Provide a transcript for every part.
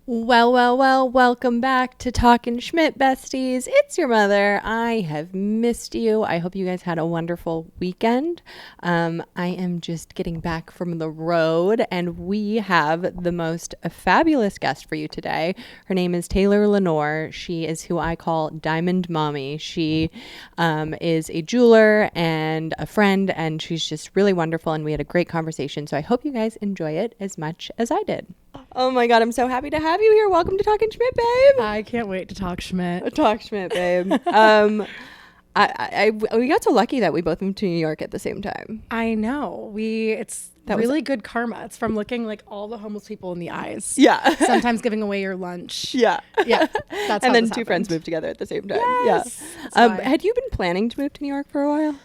Well, welcome back to Talkin Schmitt, besties. It's your mother. I have missed you. I hope you guys had a wonderful weekend. I am just getting back from the road, and we have the most fabulous guest for you today. Her name is Taylor Lanore. She is who I call Diamond Mommy. She is a jeweler and a friend, and she's just really wonderful, and we had a great conversation. So I hope you guys enjoy it as much as I did. Oh my God, I'm so happy to have you here. Welcome to Talkin Schmitt, babe. I can't wait to talk Schmitt. Talk Schmitt, babe. We got so lucky that we both moved to New York at the same time. I know. It's really good karma. It's from looking like all the homeless people in the eyes. Yeah. Sometimes giving away your lunch. Yeah. Yeah. That's and how then this two happened. friends moved together at the same time. Yes, Yeah. Had you been planning to move to New York for a while?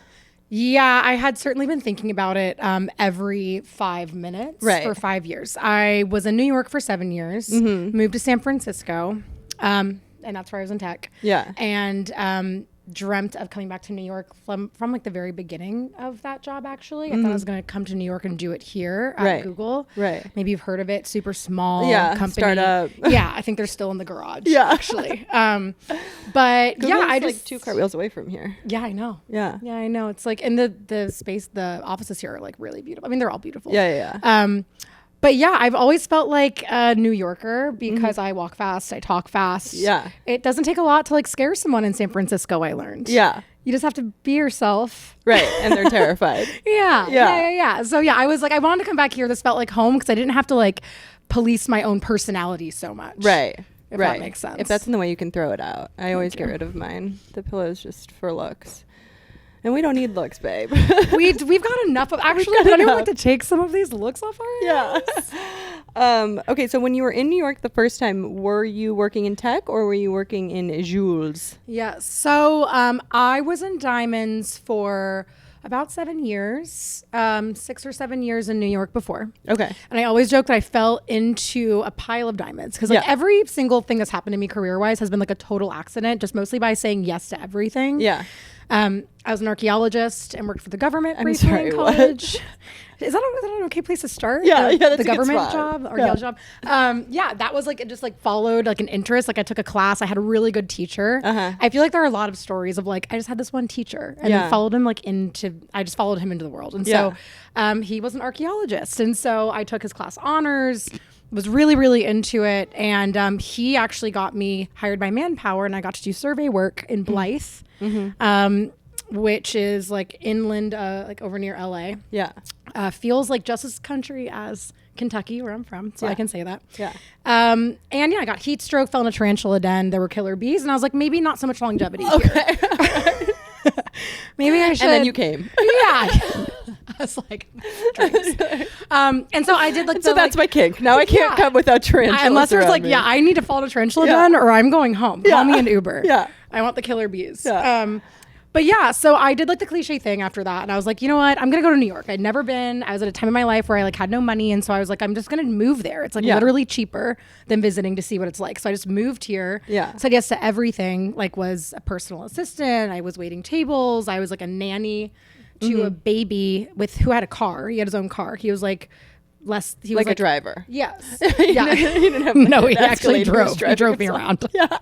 Yeah, I had certainly been thinking about it every 5 minutes for 5 years. I was in New York for 7 years, moved to San Francisco, and that's where I was in tech. Yeah. And dreamt of coming back to New York from like the very beginning of that job, actually. I thought I was going to come to New York and do it here at Google. Right. Maybe you've heard of it. Super small company. Startup. Yeah, I think they're still in the garage, actually. But Google's yeah, I just like 2 cartwheels away from here. Yeah, I know. Yeah. Yeah, I know. It's like, and the space, the offices here are like really beautiful. I mean, they're all beautiful. Yeah. But yeah, I've always felt like a New Yorker because I walk fast, I talk fast. Yeah. It doesn't take a lot to like scare someone in San Francisco, I learned. Yeah. You just have to be yourself. Right. And they're terrified. Yeah. So yeah, I was like, I wanted to come back here. This felt like home because I didn't have to like police my own personality so much. Right. If that makes sense. If that's in the way you can throw it out. I always get rid of mine. The pillow is just for looks. And we don't need looks, babe. We've got enough of, actually, would anyone like to take some of these looks off our hands? Yeah. Okay, so when you were in New York the first time, were you working in tech or were you working in jewels? Yeah, so I was in diamonds for about 7 years, 6 or 7 years in New York before. Okay. And I always joke that I fell into a pile of diamonds because like every single thing that's happened to me career-wise has been like a total accident, just mostly by saying yes to everything. Yeah. I was an archaeologist and worked for the government briefly in college. Is that an okay place to start? Yeah, that's the a government good spot. job, archaeology job. That was like, it just like followed like an interest. Like I took a class. I had a really good teacher. I feel like there are a lot of stories of like, I just had this one teacher and then followed him I just followed him into the world. And so he was an archaeologist. And so I took his class honors, was really, really into it. And he actually got me hired by Manpower and I got to do survey work in Blythe. Which is like inland, like over near LA. Yeah. Feels like just as country as Kentucky, where I'm from. So I can say that. Yeah. I got heat stroke, fell in a tarantula den. There were killer bees. And I was like, maybe not so much longevity here. Maybe I should. And then you came. Yeah. I was like, drinks. And so I did like, so that's my kink. Now I can't come without tarantulas. Unless there's like, I need to fall to tarantula den or I'm going home. Call me an Uber. Yeah. I want the killer bees. Yeah. But yeah, so I did like the cliche thing after that. And I was like, you know what? I'm going to go to New York. I'd never been. I was at a time in my life where I like had no money. And so I was like, I'm just going to move there. It's like literally cheaper than visiting to see what it's like. So I just moved here. Yeah. Said yes to everything. Like was a personal assistant. I was waiting tables. I was like a nanny to a baby who had a car. He had his own car. He was like he was like a driver. Yes. Yeah. He didn't have he actually drove. He drove me around. Yeah.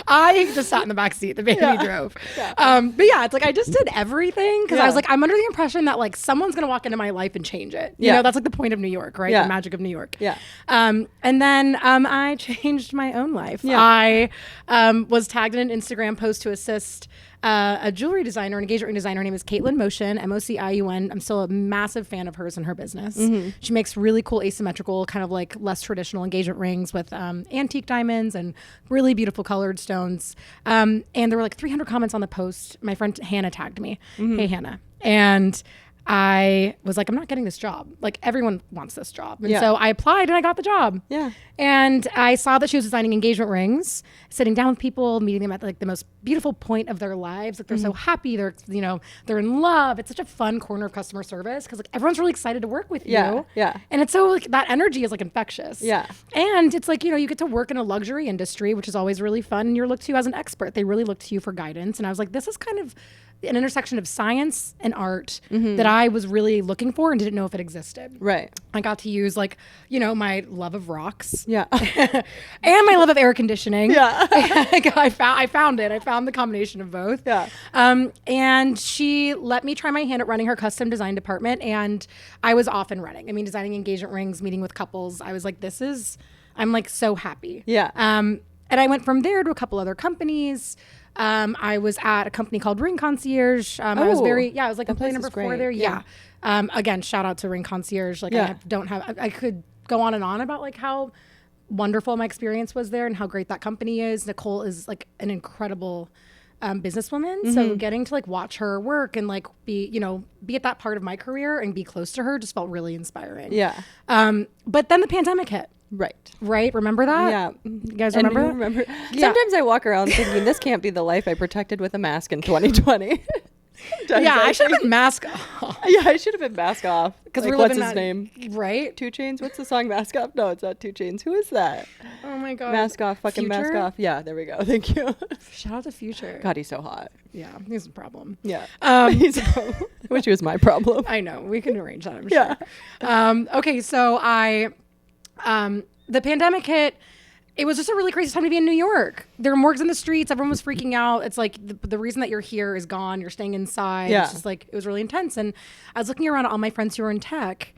I just sat in the back seat. The baby drove. Yeah. But yeah, it's like I just did everything because I was like, I'm under the impression that like someone's gonna walk into my life and change it. You know, that's like the point of New York, right? The magic of New York. Yeah. And then I changed my own life. Yeah. I was tagged in an Instagram post to assist a jewelry designer, an engagement ring designer. Her name is Caitlin Motion, Mociun. I'm still a massive fan of hers and her business. She makes really cool asymmetrical, kind of like less traditional engagement rings with antique diamonds and really beautiful colored stones. And there were like 300 comments on the post. My friend Hannah tagged me. Hey, Hannah. And I was like, I'm not getting this job. Like everyone wants this job. And so I applied and I got the job. Yeah. And I saw that she was designing engagement rings, sitting down with people, meeting them at like the most beautiful point of their lives. Like they're so happy. They're, they're in love. It's such a fun corner of customer service because like everyone's really excited to work with you. Yeah. And it's so like that energy is like infectious. Yeah. And it's like, you get to work in a luxury industry, which is always really fun. And you're looked to as an expert. They really look to you for guidance. And I was like, this is kind of an intersection of science and art that I was really looking for and didn't know if it existed. Right. I got to use like, my love of rocks. Yeah. And my love of air conditioning. Yeah. I found it. I found the combination of both. Yeah. And she let me try my hand at running her custom design department, and I was off and running. I mean, designing engagement rings, meeting with couples. I was like, I'm like so happy. Yeah. And I went from there to a couple other companies. I was at a company called Ring Concierge. I was like employee number 4 there. Yeah. Again, shout out to Ring Concierge. Like I could go on and on about like how wonderful my experience was there and how great that company is. Nicole is like an incredible businesswoman. So getting to like watch her work and like be at that part of my career and be close to her just felt really inspiring. Yeah. But then the pandemic hit. Right. Remember that? Yeah. You guys remember? Yeah. Sometimes I walk around thinking this can't be the life I protected with a mask in 2020. Yeah, I should have been mask off. Yeah, I should have been mask off. Because we're what's living his name? Right? 2 Chainz? What's the song Mask Off? No, it's not 2 Chainz. Who is that? Oh my God. Mask off, fucking Future? mask off. Yeah, there we go. Thank you. Shout out to Future. God, he's so hot. Yeah, he's a problem. Yeah. I wish he was my problem. I know. We can arrange that, I'm sure. Okay, so the pandemic hit. It was just a really crazy time to be in New York. There were morgues in the streets. Everyone was freaking out. It's like the reason that you're here is gone. You're staying inside. Yeah. It's just like, it was really intense. And I was looking around at all my friends who were in tech,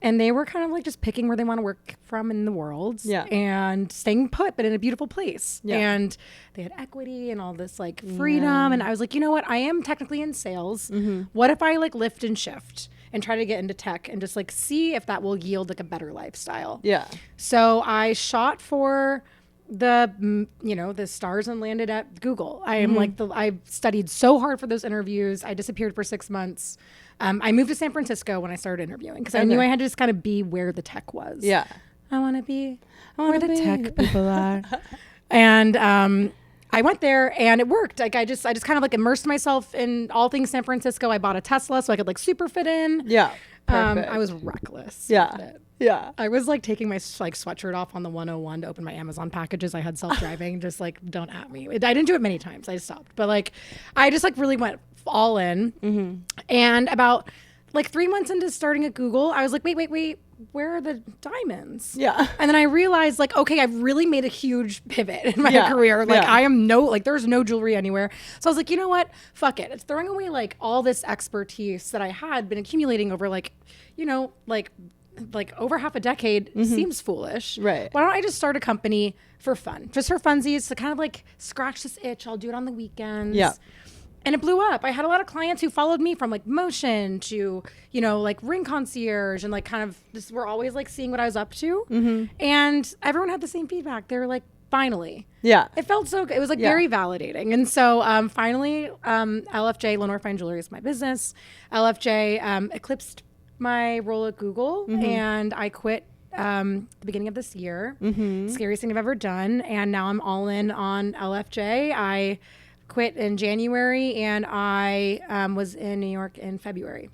and they were kind of like just picking where they want to work from in the world. Yeah. And staying put, but in a beautiful place. Yeah. And they had equity and all this like freedom. And I was like, you know what? I am technically in sales. What if I like lift and shift and try to get into tech and just like see if that will yield like a better lifestyle? Yeah. So I shot for the stars and landed at Google. I am I studied so hard for those interviews. I disappeared for 6 months. I moved to San Francisco when I started interviewing because I knew I had to just kind of be where the tech was. Yeah. I want to be where the tech people are. And I went there and it worked. Like I just kind of like immersed myself in all things San Francisco. I bought a Tesla so I could like super fit in. Yeah. Perfect. I was reckless. Yeah. With it. Yeah. I was like taking my like sweatshirt off on the 101 to open my Amazon packages. I had self-driving, just like, don't at me. I didn't do it many times. I stopped. But like, I just like really went all in. And about like 3 months into starting at Google, I was like, wait. Where are the diamonds? Yeah. And then I realized like, okay, I've really made a huge pivot in my career. Like I am there's no jewelry anywhere. So I was like, you know what? Fuck it. It's throwing away like all this expertise that I had been accumulating over like, like over half a decade seems foolish. Right. Why don't I just start a company for fun? Just for funsies to kind of like scratch this itch. I'll do it on the weekends. Yeah. And it blew up. I had a lot of clients who followed me from like motion to, like Ring Concierge and like kind of just were always like seeing what I was up to. And everyone had the same feedback. They were like, finally. Yeah. It felt so good. It was like very validating. And so finally, LFJ, Lanore Fine Jewelry is my business. LFJ eclipsed my role at Google and I quit the beginning of this year. Scariest thing I've ever done. And now I'm all in on LFJ. I quit in January and I was in New York in February.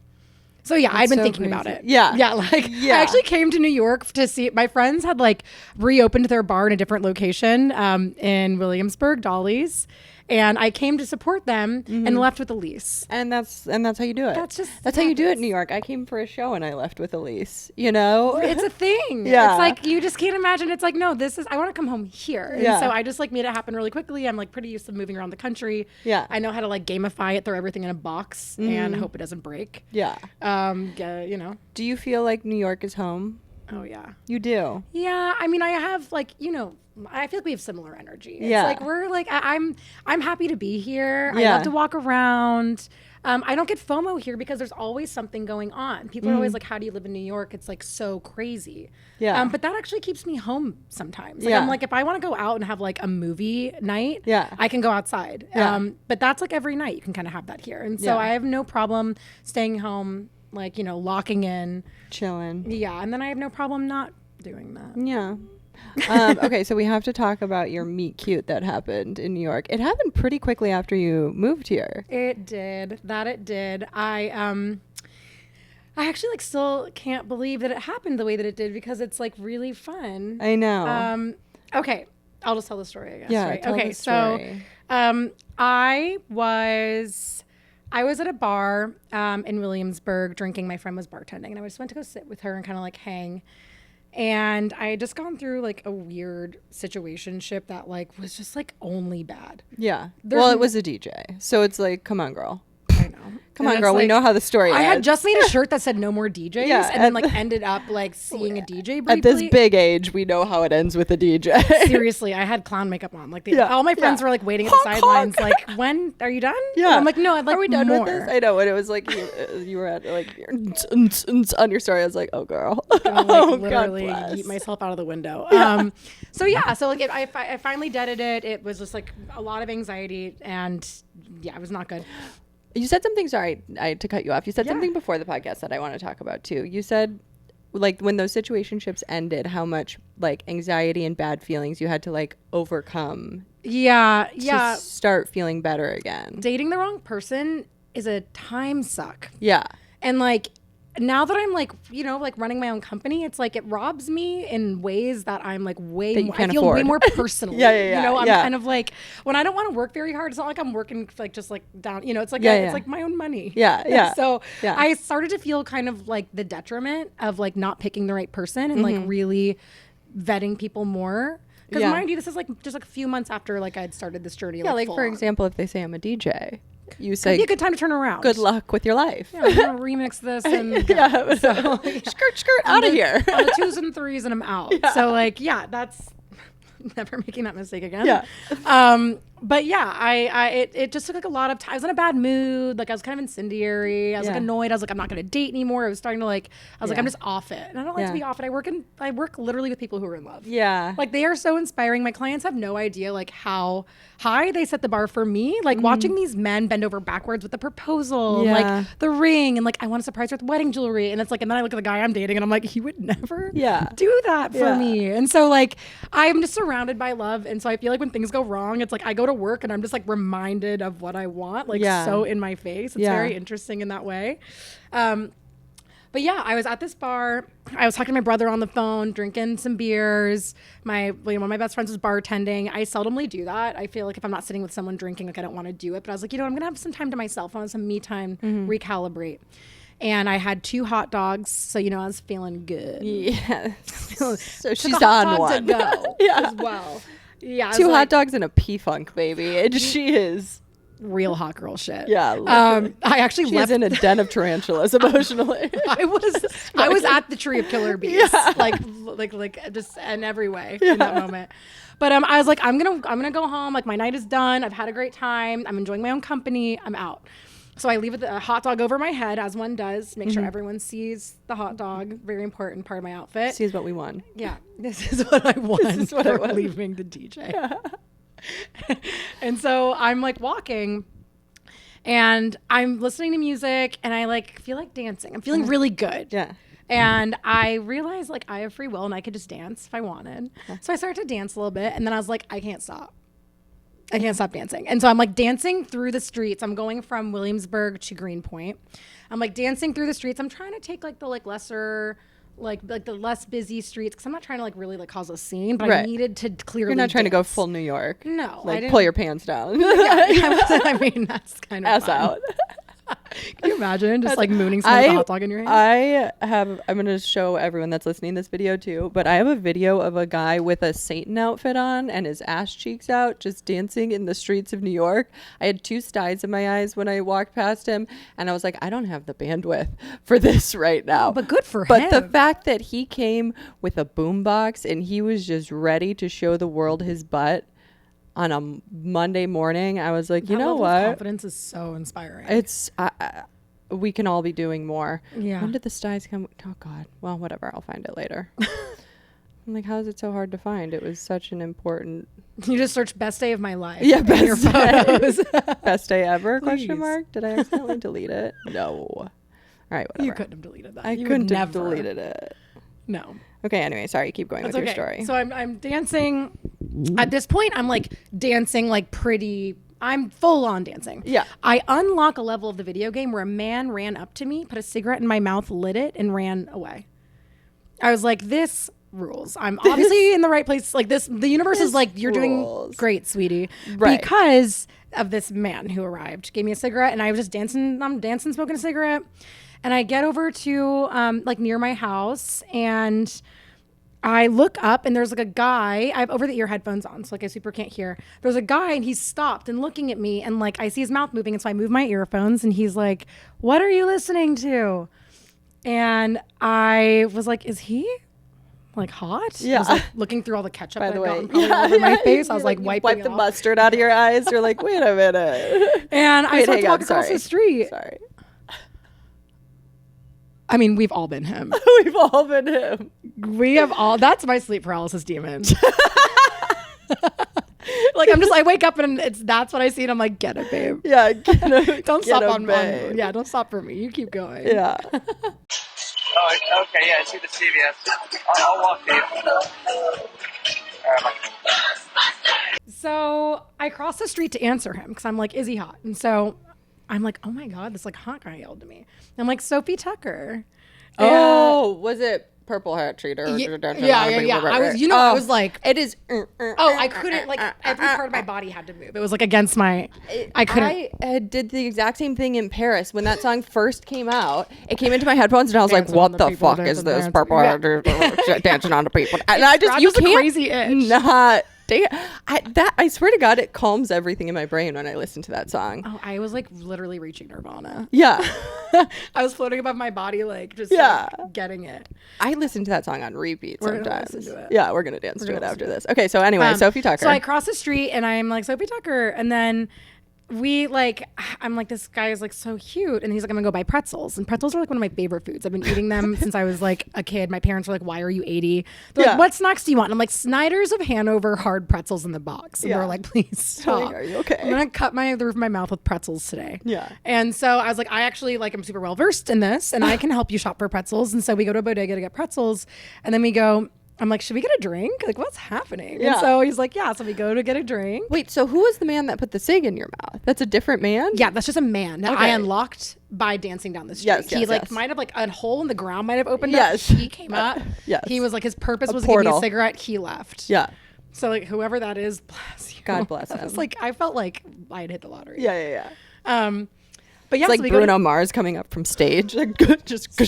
So yeah, I'd been thinking about it. Yeah. I actually came to New York to see, my friends had like reopened their bar in a different location in Williamsburg, Dolly's. And I came to support them and left with a lease. And that's how you do it. That's how you do it in New York. I came for a show and I left with a lease, It's a thing. Yeah. It's like, you just can't imagine. It's like, no, I want to come home here. And so I just like made it happen really quickly. I'm like pretty used to moving around the country. Yeah. I know how to like gamify it, throw everything in a box and hope it doesn't break. Yeah. Do you feel like New York is home? Oh yeah. You do? Yeah. I mean, I have like, I feel like we have similar energy. It's like we're like I'm happy to be here. I love to walk around. I don't get FOMO here because there's always something going on. People are always like, how do you live in New York? It's like so crazy. Yeah. But that actually keeps me home sometimes. Like I'm like, if I want to go out and have like a movie night, I can go outside. But that's like every night you can kind of have that here. And so I have no problem staying home, like, locking in. Chilling. Yeah. And then I have no problem not doing that. Yeah. Okay, so we have to talk about your meet cute that happened in New York. It happened pretty quickly after you moved here. It did. It did. I actually like still can't believe that it happened the way that it did because it's like really fun. I know. Okay, I'll just tell the story, I guess. Yeah. Right? Okay. So, I was I was at a bar in Williamsburg drinking. My friend was bartending, and I just went to go sit with her and kind of like hang. And I had just gone through like a weird situationship that like was just like only bad. Yeah. Well, it was a DJ. So it's like, come on, girl. I know. Come on, girl. We know how the story ends. I had just made a shirt that said no more DJs. Yeah, and then like ended up like seeing a DJ briefly. At this big age, we know how it ends with a DJ. Seriously, I had clown makeup on. Like all my friends were like waiting at the sidelines. Like, when are you done? Yeah. I'm like, no, I'd like Are we done more. with this? I know. And it was like you were at like on your story. I was like, oh girl. Literally yeet myself out of the window. So like I finally deaded it. It was just like a lot of anxiety, and yeah, it was not good. You said something, sorry, to cut you off. You said something before the podcast that I want to talk about too. You said like when those situationships ended, how much like anxiety and bad feelings you had to like overcome. To start feeling better again. Dating the wrong person is a time suck. Yeah. And like now that I'm like, you know, like running my own company, it's like it robs me in ways that I'm like I feel way more personally. Yeah. You know, I'm kind of like, when I don't want to work very hard, it's not like I'm working like just like down, you know, it's like it's like my own money. Yeah. So I started to feel kind of like the detriment of like not picking the right person and like really vetting people more. Because mind you, this is like just like a few months after like I'd started this journey. Yeah, like for example, if they say I'm a DJ, you say it'd be a good time to turn around. Good luck with your life. Yeah, I'm gonna remix this and skirt out of here. On the 2s and 3s and I'm out. Yeah. So like that's never making that mistake again. Yeah. But yeah, it just took like a lot of time. I was in a bad mood. Like I was kind of incendiary. I was like annoyed. I was like, I'm not going to date anymore. I was starting to like, I'm just off it. And I don't like to be off it. I work literally with people who are in love. Yeah. Like they are so inspiring. My clients have no idea like how high they set the bar for me. Like watching these men bend over backwards with the proposal, like the ring, and like I want to surprise her with wedding jewelry. And it's like, and then I look at the guy I'm dating and I'm like, he would never do that for me. And so like, I'm just surrounded by love. And so I feel like when things go wrong, it's like I go to work and I'm just like reminded of what I want, like so in my face. It's very interesting in that way. But yeah, I was at this bar. I was talking to my brother on the phone, drinking some beers. One of my best friends was bartending. I seldomly do that. I feel like if I'm not sitting with someone drinking, like I don't want to do it. But I was like, you know, I'm gonna have some time to myself. I want some me time, recalibrate. And I had 2 hot dogs, so you know I was feeling good. Yeah. So she's on one. To go as well. Yeah, 2 hot dogs and a P-Funk, baby. And she is real hot girl shit. Yeah. I actually left in a den of tarantulas emotionally. I was at the tree of killer bees, like just in every way in that moment. But I was like, I'm gonna go home. Like my night is done. I've had a great time. I'm enjoying my own company. I'm out. So I leave a hot dog over my head, as one does. Make sure everyone sees the hot dog. Very important part of my outfit. Sees what we won. Yeah, this is what I won. This is what I won. Leaving the DJ. Yeah. And so I'm like walking, and I'm listening to music, and I like feel like dancing. I'm feeling really good. Yeah. And I realized like I have free will and I could just dance if I wanted. So I started to dance a little bit, and then I was like, I can't stop dancing. And so I'm like dancing through the streets. I'm going from Williamsburg to Greenpoint. I'm like dancing through the streets. I'm trying to take like the like lesser, like the less busy streets, because I'm not trying to like really like cause a scene, but I needed to clearly. You're not trying dance. to go full New York. No, like pull your pants down. I mean, that's kind of ass fun. out. Can you imagine just like mooning someone with a hot dog in your hand? I'm going to show everyone that's listening this video too, but I have a video of a guy with a Satan outfit on and his ass cheeks out just dancing in the streets of New York. I had 2 styes in my eyes when I walked past him, and I was like, I don't have the bandwidth for this right now. But good for him. But the fact that he came with a boombox and he was just ready to show the world his butt on a Monday morning, I was like, you know what? Confidence is so inspiring. It's we can all be doing more. Yeah. When did the styes come? Oh God. Well, whatever. I'll find it later. I'm like, how is it so hard to find? It was such an important. You just search best day of my life. Yeah, best photos. Best day ever? Please. Question mark. Did I accidentally delete it? No. All right. Whatever. You couldn't have deleted that. I couldn't have deleted it. No. Okay. Anyway, sorry. Keep going with your story. So I'm dancing. At this point, I'm like dancing like pretty. I'm full on dancing. Yeah. I unlock a level of the video game where a man ran up to me, put a cigarette in my mouth, lit it, and ran away. I was like, this rules. I'm obviously in the right place. Like the universe is like, you're doing great, sweetie. Right. Because of this man who arrived, gave me a cigarette, and I was just dancing. I'm dancing, smoking a cigarette. And I get over to like near my house, and I look up, and there's like a guy. I have over the ear headphones on, so like I super can't hear. There's a guy, and he's stopped and looking at me, and like I see his mouth moving, and so I move my earphones, and he's like, "What are you listening to?" And I was like, "Is he like hot?" Yeah. I was like looking through all the ketchup that I'd gotten all over my face. I was like wipe the mustard out of your eyes. You're like, wait a minute. And I started walking across the street. Sorry. I mean, we've all been him. We've all been him. We have all. That's my sleep paralysis demon. Like I wake up and that's what I see, and I'm like, get it, babe. Yeah, get it. Don't stop on yeah, don't stop for me. You keep going. Yeah. Oh, okay, yeah, I see the CVS. I'll walk to you. So I cross the street to answer him because I'm like, is he hot? And so I'm like, oh my God, this like hot guy yelled to me. I'm like, Sophie Tucker. Oh, was it Purple Heart Treater? Yeah. I was, I was like, it is. I couldn't, like, every part of my body had to move. It was like against my, I couldn't. I did the exact same thing in Paris when that song first came out. It came into my headphones, and I was like, what the fuck is this? Purple Heart dancing on the people. And I just, you can't crazy itch. Not. I swear to God, it calms everything in my brain when I listen to that song. Oh, I was like literally reaching nirvana. Yeah. I was floating above my body, like just like, getting it. I listen to that song on repeat sometimes. Gonna listen to it. Yeah, we're going to dance to it after this. Okay, so anyway, Sophie Tucker. So I cross the street, and I'm like, Sophie Tucker. And then I'm like, this guy is like so cute, and he's like, I'm gonna go buy pretzels, and pretzels are like one of my favorite foods. I've been eating them since I was like a kid. My parents were like, why are you 80? They're like, what snacks do you want? And I'm like, Snyder's of Hanover hard pretzels in the box, and they're like, please stop. Like, are you okay? I'm gonna cut the roof of my mouth with pretzels today. Yeah. And so I was like, I actually like, I'm super well versed in this, and I can help you shop for pretzels. And so we go to a bodega to get pretzels, and then we go, I'm like, should we get a drink? Like, what's happening? Yeah. And so he's like, yeah. So we go to get a drink. Wait, so who was the man that put the cig in your mouth? That's a different man? Yeah, that's just a man that I unlocked by dancing down the street. He might have like a hole in the ground might have opened up. He came up. He was like, his purpose was to give me a cigarette. He left. Yeah. So like, whoever that is, bless you. God bless him. It's like, I felt like I had hit the lottery. Yeah. But yeah, it's like Bruno Mars coming up from stage. Like, just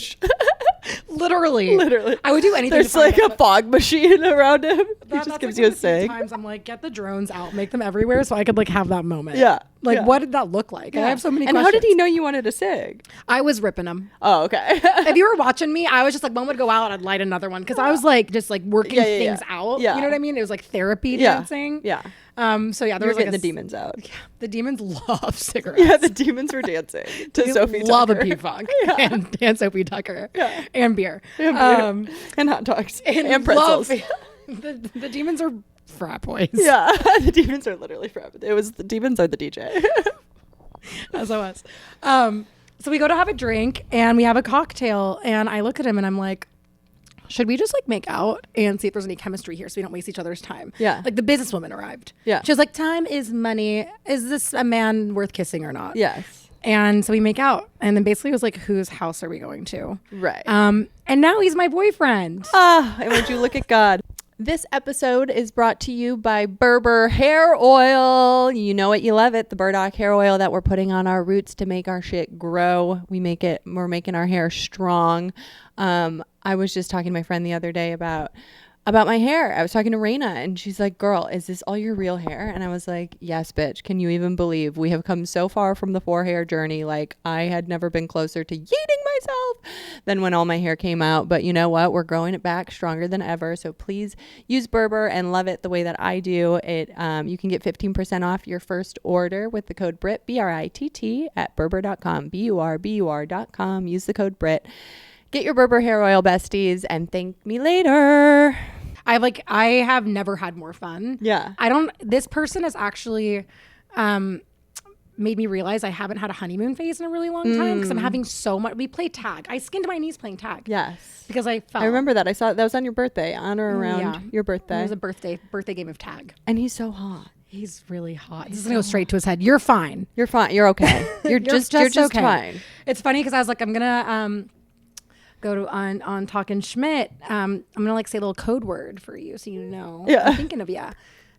Literally. I would do anything. There's like a fog machine around him. He just gives you a cig. Sometimes I'm like, get the drones out, make them everywhere, so I could like have that moment. Yeah. Like, what did that look like? I have so many questions. And how did he know you wanted a cig? I was ripping them. Oh, okay. If you were watching me, I was just like, one would go out, I'd light another one. Because I was like, just like working things out. Yeah. You know what I mean? It was like therapy dancing. Yeah. So yeah, there was like getting the demons out. Yeah, the demons love cigarettes. Yeah, the demons were dancing to Sophie Tucker. Love a P-Funk and Sophie Tucker and beer. And hot dogs and pretzels. The demons are frat boys. Yeah, the demons are literally frat. The demons are the DJ. As I was. So we go to have a drink, and we have a cocktail, and I look at him, and I'm like, should we just like make out and see if there's any chemistry here so we don't waste each other's time? Yeah. Like the businesswoman arrived. Yeah. She was like, time is money. Is this a man worth kissing or not? Yes. And so we make out. And then basically it was like, whose house are we going to? Right. And now he's my boyfriend. And would you look at God? This episode is brought to you by Berber Hair Oil. You know it, you love it. The burdock hair oil that we're putting on our roots to make our shit grow. We're making our hair strong. I was just talking to my friend the other day about my hair. I was talking to Raina, and she's like, girl, is this all your real hair? And I was like, yes, bitch. Can you even believe we have come so far from the 4-hair journey? Like, I had never been closer to yeeting myself than when all my hair came out. But you know what? We're growing it back stronger than ever. So please use Berber and love it the way that I do. It you can get 15% off your first order with the code BRITT, BRITT, at Berber.com, BURBUR.com. Use the code BRITT. Get your Berber hair oil, besties, and thank me later. I have never had more fun. Yeah. This person has actually made me realize I haven't had a honeymoon phase in a really long time because I'm having so much. We play tag. I skinned my knees playing tag. Yes. Because I fell. I remember that. I saw that was on your birthday, on or around your birthday. It was a birthday game of tag. And he's so hot. He's really hot. This is going to go straight to his head. You're fine. You're fine. You're okay. You're just okay. Fine. It's funny because I was like, I'm going to go to on Talkin Schmitt. I'm gonna like say a little code word for you so you know. Yeah. I'm thinking of you.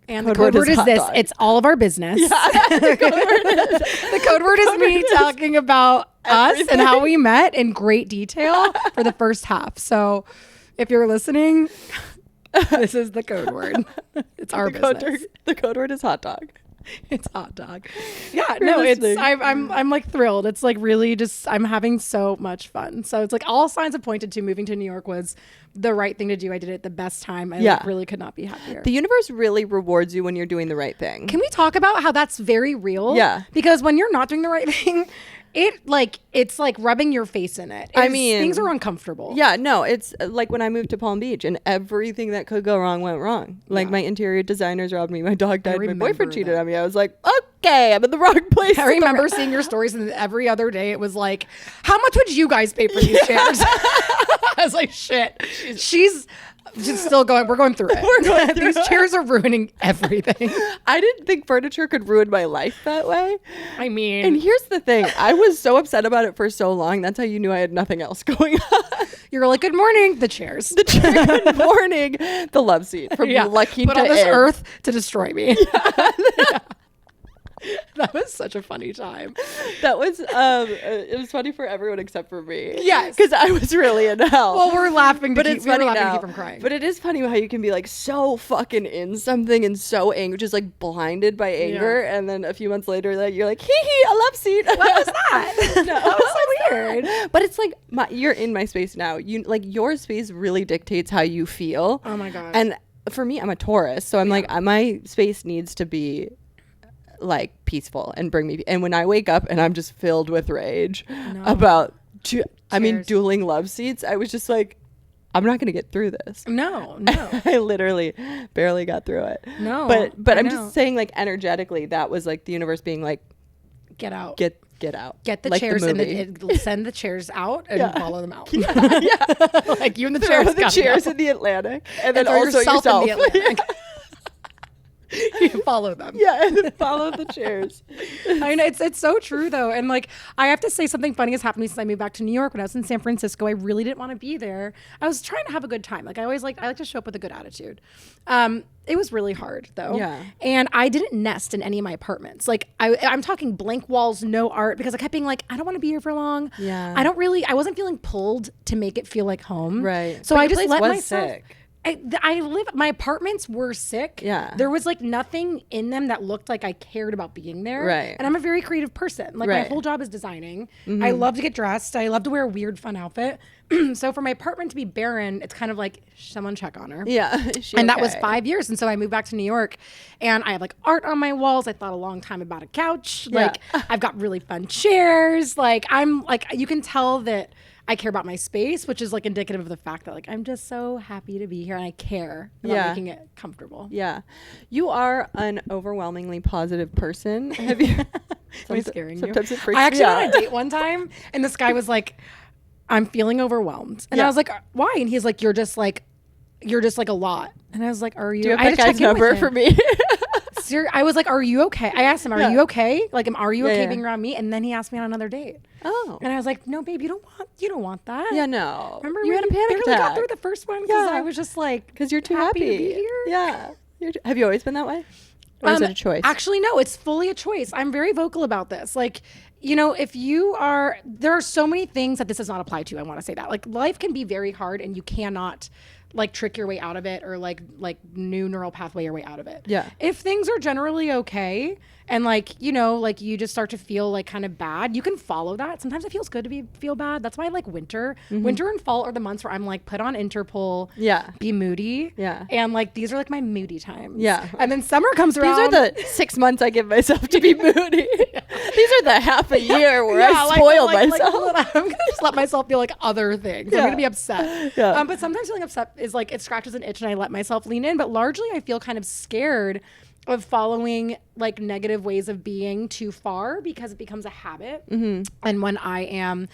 And Code the code word word is is hot this. dog. It's all of our business. The code word is me talking about us and how we met in great detail for the first half. So if you're listening, this is the code word. It's our business. The code word is hot dog. It's hot dog. Yeah, You're no, listening. it's I'm like thrilled. It's like really just I'm having so much fun. So it's like all signs have pointed to moving to New York was the right thing to do. I did it at the best time. I like, really could not be happier. The universe really rewards you when you're doing the right thing. Can we talk about how that's very real? Yeah. Because when you're not doing the right thing, it's like rubbing your face in it. I mean, things are uncomfortable. Yeah, no, it's like when I moved to Palm Beach and everything that could go wrong went wrong. Like my interior designers robbed me, my dog died, my boyfriend cheated on me. I was like, okay, I'm in the wrong place. I remember seeing your stories, and every other day it was like, how much would you guys pay for these chairs? I was like, shit. She's still going. We're going through it. These chairs are ruining everything. I didn't think furniture could ruin my life that way. I mean, And here's the thing. I was so upset about it for so long. That's how you knew I had nothing else going on. you're like, good morning, the chairs. Good morning. The love seat from lucky Put to on this end. earth to destroy me. That was such a funny time. That was it was funny for everyone except for me. Yes. Because I was really in hell. Well, we're laughing, But it's funny to now. keep from crying. But it is funny how you can be like so fucking in something and so angry, just like blinded by anger, and then a few months later, like you're like, hee hee, a love seat. What was that? No, That was so weird. But it's like you're in my space now. You like your space really dictates how you feel. Oh my God. And for me, I'm a Taurus, so I'm like my space needs to be like peaceful and bring me. And when I wake up and I'm just filled with rage about dueling love seats, I was just like, I'm not gonna get through this. No. I literally barely got through it. No, but I I'm know. just saying, like energetically, that was like the universe being like, Get out. get out. Get the Like chairs movie. send the chairs out and follow them out. Like you and the Throw chairs. the chairs in the Atlantic, and then throw also yourself yourself. in the Atlantic. You follow them. Yeah, and then follow the chairs. I know it's so true though, and like I have to say something funny has happened to me since I moved back to New York. When I was in San Francisco, I really didn't want to be there. I was trying to have a good time. Like I like to show up with a good attitude. It was really hard though. Yeah. And I didn't nest in any of my apartments. Like I'm talking blank walls, no art, because I kept being like, I don't want to be here for long. Yeah. I wasn't feeling pulled to make it feel like home. Right. So But I your just place let was myself. sick. My apartments were sick. Yeah. There was like nothing in them that looked like I cared about being there. Right. And I'm a very creative person. Like my Right. whole job is designing. I love to get dressed. I love to wear a weird, fun outfit. So for my apartment to be barren, it's kind of like someone check on her. Yeah. Is she And that was okay? 5 years. And so I moved back to New York and I have like art on my walls. I thought a long time about a couch. Yeah. Like I've got really fun chairs. Like I'm like, you can tell that I care about my space, which is like indicative of the fact that like I'm just so happy to be here and I care about Yeah. making it comfortable. Yeah. You are an overwhelmingly positive person. Have you? Am I scaring you? Sometimes it freaks I me actually out. went on a date one time and this guy was like, I'm feeling overwhelmed. And Yeah. I was like, why? And he's like, you're just like a lot. And I was like, are you? Do you I have had that to guy's check in with number him. for me? I was like, are you okay? I asked him, are you okay? Like, are you Yeah, okay yeah. being around me? And then he asked me on another date. Oh. And I was like, no, babe, you don't want that. Yeah, no. Remember you when had a panic barely got attack through the first one because Yeah. I was just like, because you're too happy happy. to be here? Yeah. Have you always been that way? Or is it a choice? Actually, no, it's fully a choice. I'm very vocal about this. Like, you know, there are so many things that this does not apply to. I want to say that. Like, life can be very hard and you cannot like trick your way out of it or like new neural pathway your way out of it. Yeah. If things are generally okay and like, you know, like you just start to feel like kind of bad, you can follow that. Sometimes it feels good to feel bad. That's why I like winter. Winter and fall are the months where I'm like, put on Interpol, Yeah. be moody. Yeah. And like, these are like my moody times. Yeah. And then summer comes around. These are the 6 months I give myself to be moody. These are the half a year where I like- spoil like- myself. I'm gonna just let myself feel like other things. I'm Yeah. gonna be upset. Yeah. But sometimes feeling upset is like it scratches an itch and I let myself lean in. But largely I feel kind of scared of following like negative ways of being too far because it becomes a habit. And when I am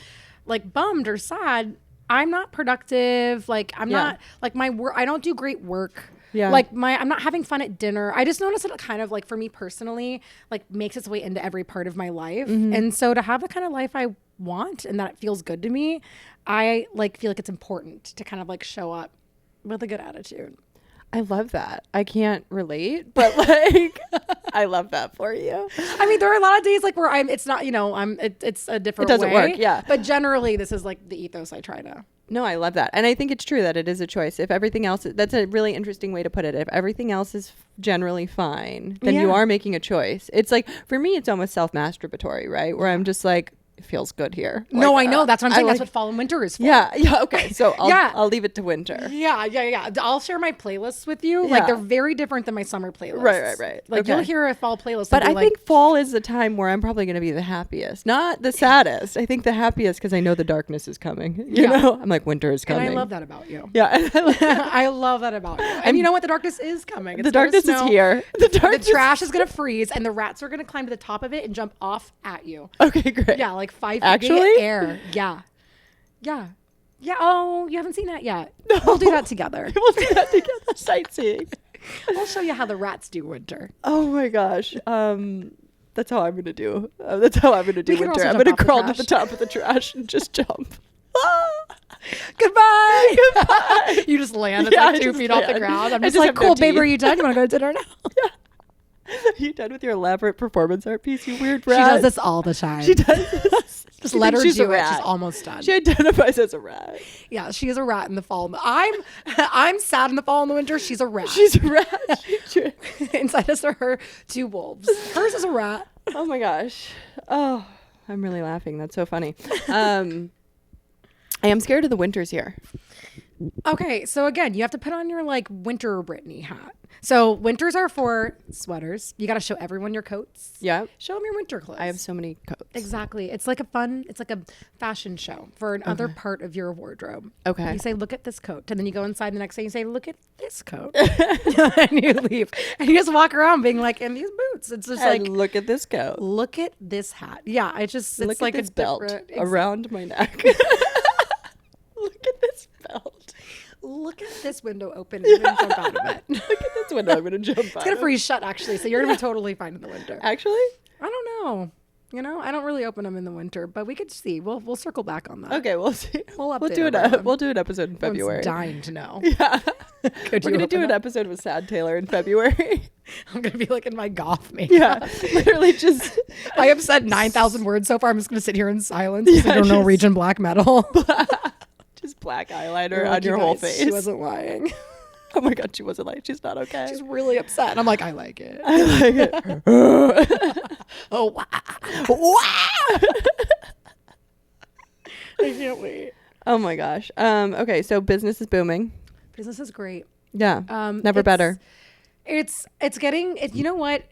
like bummed or sad, I'm not productive. Like I'm not like my work. I don't do great work. Yeah. Like I'm not having fun at dinner. I just noticed that it kind of like for me personally, like makes its way into every part of my life. And so to have the kind of life I want and that it feels good to me, I like feel like it's important to kind of like show up with a good attitude. I love that. I can't relate, but like, I love that for you. I mean, there are a lot of days like where it's not, it's a different way. It doesn't work, yeah. But generally, this is like the ethos I try to. No, I love that. And I think it's true that it is a choice. If everything else, that's a really interesting way to put it. If everything else is generally fine, then you are making a choice. It's like, for me, it's almost self-masturbatory, right? Where I'm just like, it feels good here. No, like, I know. That's what I'm saying. That's like, what fall and winter is for. Yeah. Okay. So I'll leave it to winter. Yeah. I'll share my playlists with you. Like they're very different than my summer playlists. Right. Like you'll hear a fall playlist. But I think fall is the time where I'm probably going to be the happiest, not the saddest. I think the happiest because I know the darkness is coming. You know, I'm like, winter is coming. And I love that about you. Yeah. I love that about you. And you know what? The darkness is coming. The darkness is here. The trash is going to freeze and the rats are going to climb to the top of it and jump off at you. Okay, great. Yeah, like 5 feet Actually? air. Yeah. Oh, you haven't seen that yet. No. We'll do that together. We'll do that together. Sightseeing. I'll show you how the rats do winter. Oh my gosh. That's how I'm going to do. That's how I'm going to do winter. I'm going to crawl to the top of the trash and just jump. Goodbye. You just land. It's like 2 feet off the ground. I'm just like, cool, babe, are you done? You want to go to dinner now? Yeah. Are you done with your elaborate performance art piece, you weird rat? She does this all the time. She does this. Just let her do it. She's almost done. She identifies as a rat. Yeah, she is a rat in the fall. I'm sad in the fall and the winter. She's a rat. She's a rat. Inside us are her 2 wolves. Hers is a rat. Oh my gosh. Oh, I'm really laughing. That's so funny. I am scared of the winters here. Okay, so again, you have to put on your like winter Brittany hat. So winters are for sweaters. You got to show everyone your coats. Yeah. Show them your winter clothes. I have so many coats. Exactly. It's like a fashion show for another part of your wardrobe. Okay. You say, look at this coat. And then you go inside the next day and you say, look at this coat. And you leave. And you just walk around being like, and these boots. It's just like, look at this coat. Look at this hat. Yeah. It's look like at this a belt around my neck. Look at this belt. Look at this window open and jump out of it. Look at this window. I'm going to jump out. It's going to freeze shut, actually. So you're going to be totally fine in the winter. Actually? I don't know. I don't really open them in the winter, but we could see. We'll circle back on that. Okay, we'll see. We'll do an episode in February. Dying to know. Yeah. We're going to do an episode with Sad Taylor in February. I'm going to be like in my goth makeup. Yeah. Literally just. I have said 9,000 words so far. I'm just going to sit here in silence. Yeah, I don't know Norwegian black metal. Just black eyeliner on your whole face. She wasn't lying. Oh my God, she wasn't lying. She's not okay. She's really upset. And I'm like, I like it. I like it. Oh, wow. Wow. I can't wait. Oh my gosh. Okay, so business is booming. Business is great. Yeah. Never better. It's getting, you know what?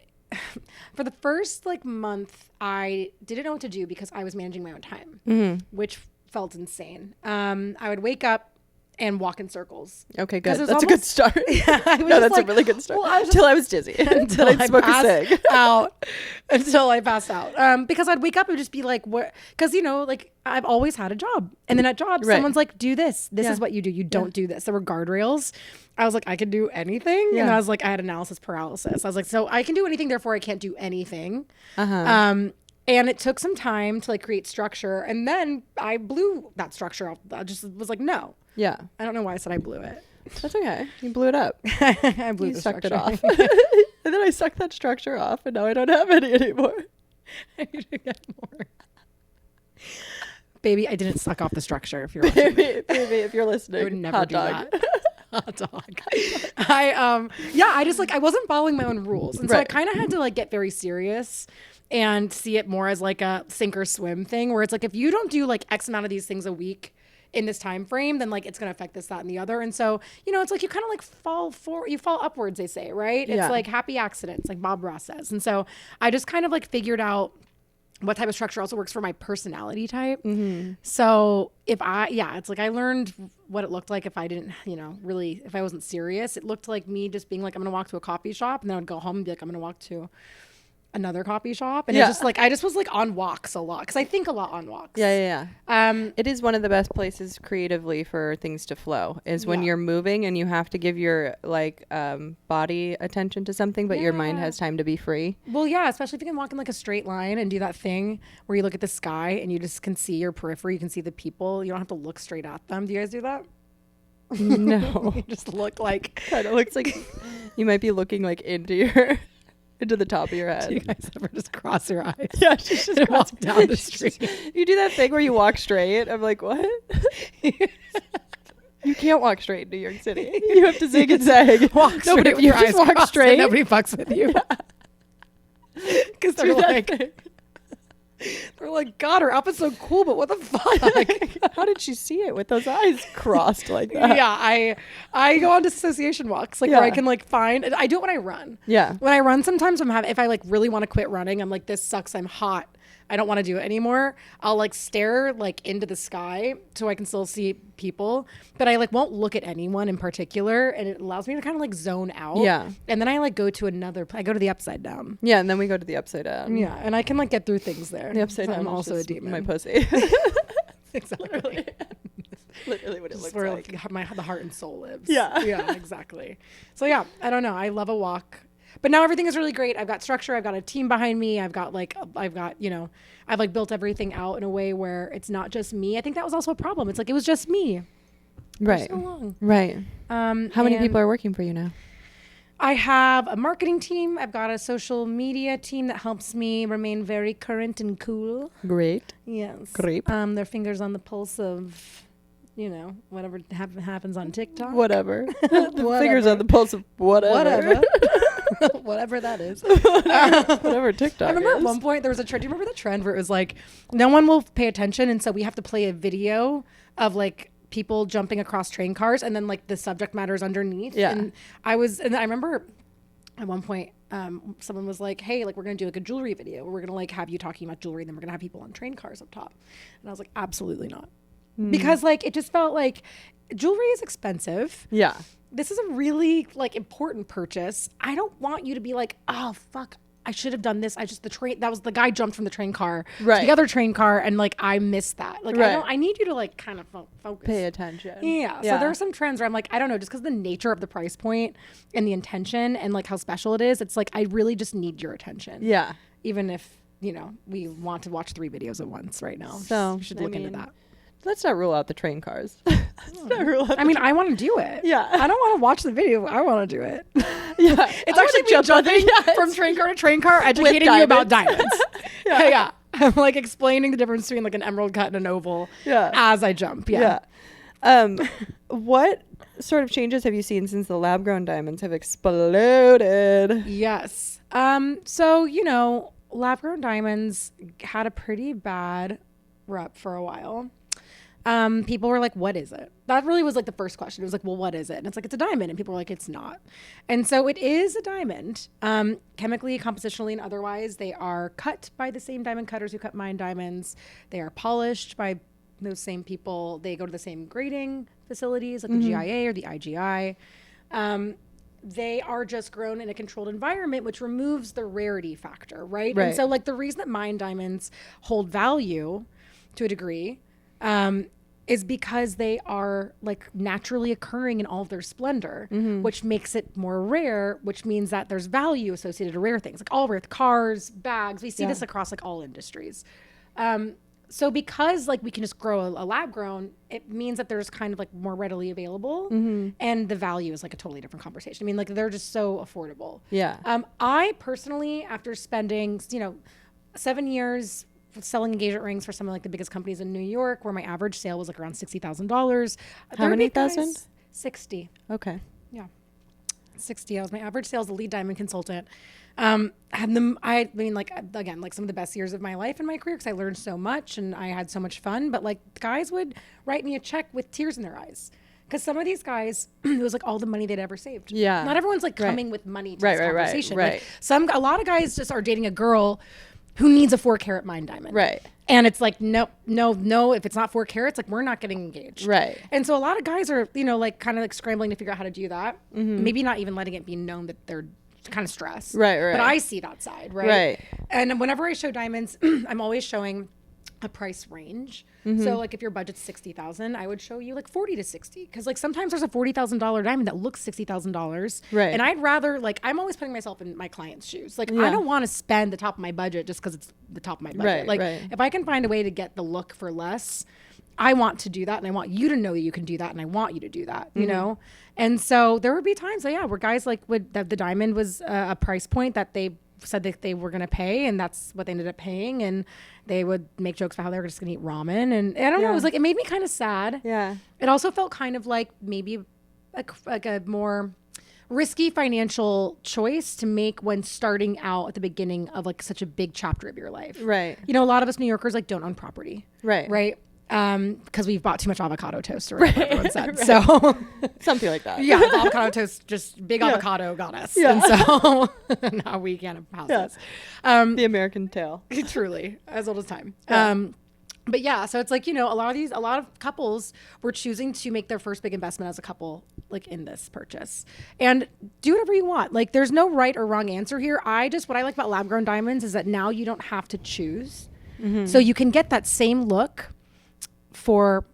For the first like month, I didn't know what to do because I was managing my own time, which felt insane. I would wake up and walk in circles. Okay, good. That's a good start. Yeah, that's a really good start. Well, until I was dizzy. Until I'd smoke a cig. Until I passed out. Because I'd wake up and just be like, what? Because, like I've always had a job. And then at jobs, someone's like, do this. This is what you do. You don't do this. There were guardrails. I was like, I could do anything. Yeah. And I was like, I had analysis paralysis. I was like, so I can do anything, therefore I can't do anything. And it took some time to like create structure. And then I blew that structure off. I just was like, no. Yeah. I don't know why I said I blew it. That's okay. You blew it up. I blew you the sucked structure. it off. And then I sucked that structure off and now I don't have any anymore. I need to get more. Baby, I didn't suck off the structure if you're watching. Baby, if you're listening. I would never hot do dog. that. Hot dog. I just like I wasn't following my own rules. And so I kind of had to like get very serious and see it more as like a sink or swim thing where it's like if you don't do like X amount of these things a week in this time frame, then like it's gonna affect this, that, and the other. And so, it's like you kind of like you fall upwards, they say, right? It's like happy accidents, like Bob Ross says. And so I just kind of like figured out what type of structure also works for my personality type. So it's like I learned what it looked like if I didn't, really, if I wasn't serious. It looked like me just being like, I'm going to walk to a coffee shop and then I would go home and be like, I'm going to walk to another coffee shop, and it's just like I just was like on walks a lot because I think a lot on walks. Yeah. It is one of the best places creatively for things to flow is when you're moving and you have to give your like body attention to something, but your mind has time to be free. Well, yeah, especially if you can walk in like a straight line and do that thing where you look at the sky and you just can see your periphery, you can see the people. You don't have to look straight at them. Do you guys do that? No. You just look like kind of looks like you might be looking like into the top of your head. Do you guys ever just cross your eyes? Yeah, she's just walk down the street. You do that thing where you walk straight. I'm like, what? You can't walk straight in New York City. You have to zig and zag. Walk straight with your eyes walk straight. Nobody fucks with you. Because they're like, God, her outfit's so cool, but what the fuck? How did she see it with those eyes crossed like that? Yeah, I go on disassociation walks, like where I can like find. I do it when I run. Yeah. When I run, sometimes if I like really want to quit running, I'm like, this sucks. I'm hot. I don't want to do it anymore. I'll like stare like into the sky so I can still see people, but I like won't look at anyone in particular, and it allows me to kind of like zone out. Yeah. And then I like go to I go to the upside down. Yeah, and then we go to the upside down. Yeah, and I can like get through things there. The upside down. I'm also a demon. My pussy. Exactly. Literally what it looks where like. The heart and soul lives. Yeah. Yeah, exactly. So yeah, I don't know. I love a walk. But now everything is really great. I've got structure. I've got a team behind me. I've like built everything out in a way where it's not just me. I think that was also a problem. It's like, it was just me. Right. For so long. Right. How many people are working for you now? I have a marketing team. I've got a social media team that helps me remain very current and cool. Great. Yes. Great. Their fingers on the pulse of, whatever happens on TikTok. Whatever. Fingers on the pulse of whatever. Whatever that is. Whatever TikTok I remember is. at one point there was a trend. Do you remember the trend where it was like, no one will pay attention, and so we have to play a video of like people jumping across train cars, and then like the subject matter is underneath. Yeah. And I remember at one point someone was like, hey, like we're going to do like a jewelry video where we're going to like have you talking about jewelry, and then we're going to have people on train cars up top. And I was like, absolutely not. Because like it just felt like jewelry is expensive. Yeah. This is a really like important purchase. I don't want you to be like, oh fuck, I should have done this. That was the guy jumped from the train car to the other train car, and like I missed that. Like I need you to like kind of focus. Pay attention. Yeah. So there are some trends where I'm like, I don't know, just because the nature of the price point and the intention and like how special it is, it's like I really just need your attention. Yeah. Even if, we want to watch 3 videos at once right now. So we should look into that. Let's not rule out the train cars. I want to do it. Yeah. I don't want to watch the video. I want to do it. Yeah. It's actually me jumping from train car to train car, educating you about diamonds. Yeah. I'm like explaining the difference between like an emerald cut and an oval as I jump. Yeah. What sort of changes have you seen since the lab grown diamonds have exploded? Yes. So, lab grown diamonds had a pretty bad rep for a while. People were like, what is it? That really was like the first question. It was like, well, what is it? And it's like, it's a diamond. And people were like, it's not. And so it is a diamond. Chemically, compositionally, and otherwise, they are cut by the same diamond cutters who cut mine diamonds. They are polished by those same people. They go to the same grading facilities like the GIA or the IGI. They are just grown in a controlled environment, which removes the rarity factor, right? And so like the reason that mine diamonds hold value to a degree is because they are like naturally occurring in all of their splendor, which makes it more rare, which means that there's value associated to rare things, like all rare cars, bags. We see this across like all industries. So because like we can just grow a lab grown, it means that there's kind of like more readily available, and the value is like a totally different conversation. I mean, like they're just so affordable. Yeah. I personally, after spending 7 years selling engagement rings for some of like the biggest companies in New York, where my average sale was like around $60,000. How many thousand? 60. Okay. Yeah. 60. I was my average sales lead diamond consultant. Had them, I mean, like, again, like some of the best years of my life in my career, because I learned so much and I had so much fun. But like guys would write me a check with tears in their eyes. Because some of these guys, it was like all the money they'd ever saved. Yeah. Not everyone's like coming with money to this conversation. Like, a lot of guys just are dating a girl who needs a 4-carat mine diamond. Right. And it's like, no, if it's not 4 carats, like we're not getting engaged. Right. And so a lot of guys are, like kind of like scrambling to figure out how to do that. Maybe not even letting it be known that they're kind of stress. Right. But I see that side, right? Right. And whenever I show diamonds, I'm always showing a price range. So like if your budget's $60,000, I would show you like 40 to 60. Cause like sometimes there's a $40,000 diamond that looks $60,000. Right. And I'd rather like, I'm always putting myself in my client's shoes. Like I don't want to spend the top of my budget just cause it's the top of my budget. Like if I can find a way to get the look for less, I want to do that. And I want you to know that you can do that. And I want you to do that, you know? And so there would be times where guys like that the diamond was a price point that they said that they were going to pay, and that's what they ended up paying. And they would make jokes about how they were just going to eat ramen. And I don't know, it was like, it made me kind of sad. Yeah. It also felt kind of like maybe like a more risky financial choice to make when starting out at the beginning of like such a big chapter of your life. Right. You know, a lot of us New Yorkers like don't own property. Right. Right. Because we've bought too much avocado toast, or whatever everyone said. So something like that. Yeah, the avocado toast, just big avocado got us. Yeah. And so now we can't have houses. The American tale. Truly, as old as time. Yeah. But yeah, so it's like, you know, a lot of couples were choosing to make their first big investment as a couple, like in this purchase, and do whatever you want. Like there's no right or wrong answer here. What I like about lab grown diamonds is that now you don't have to choose. So you can get that same look for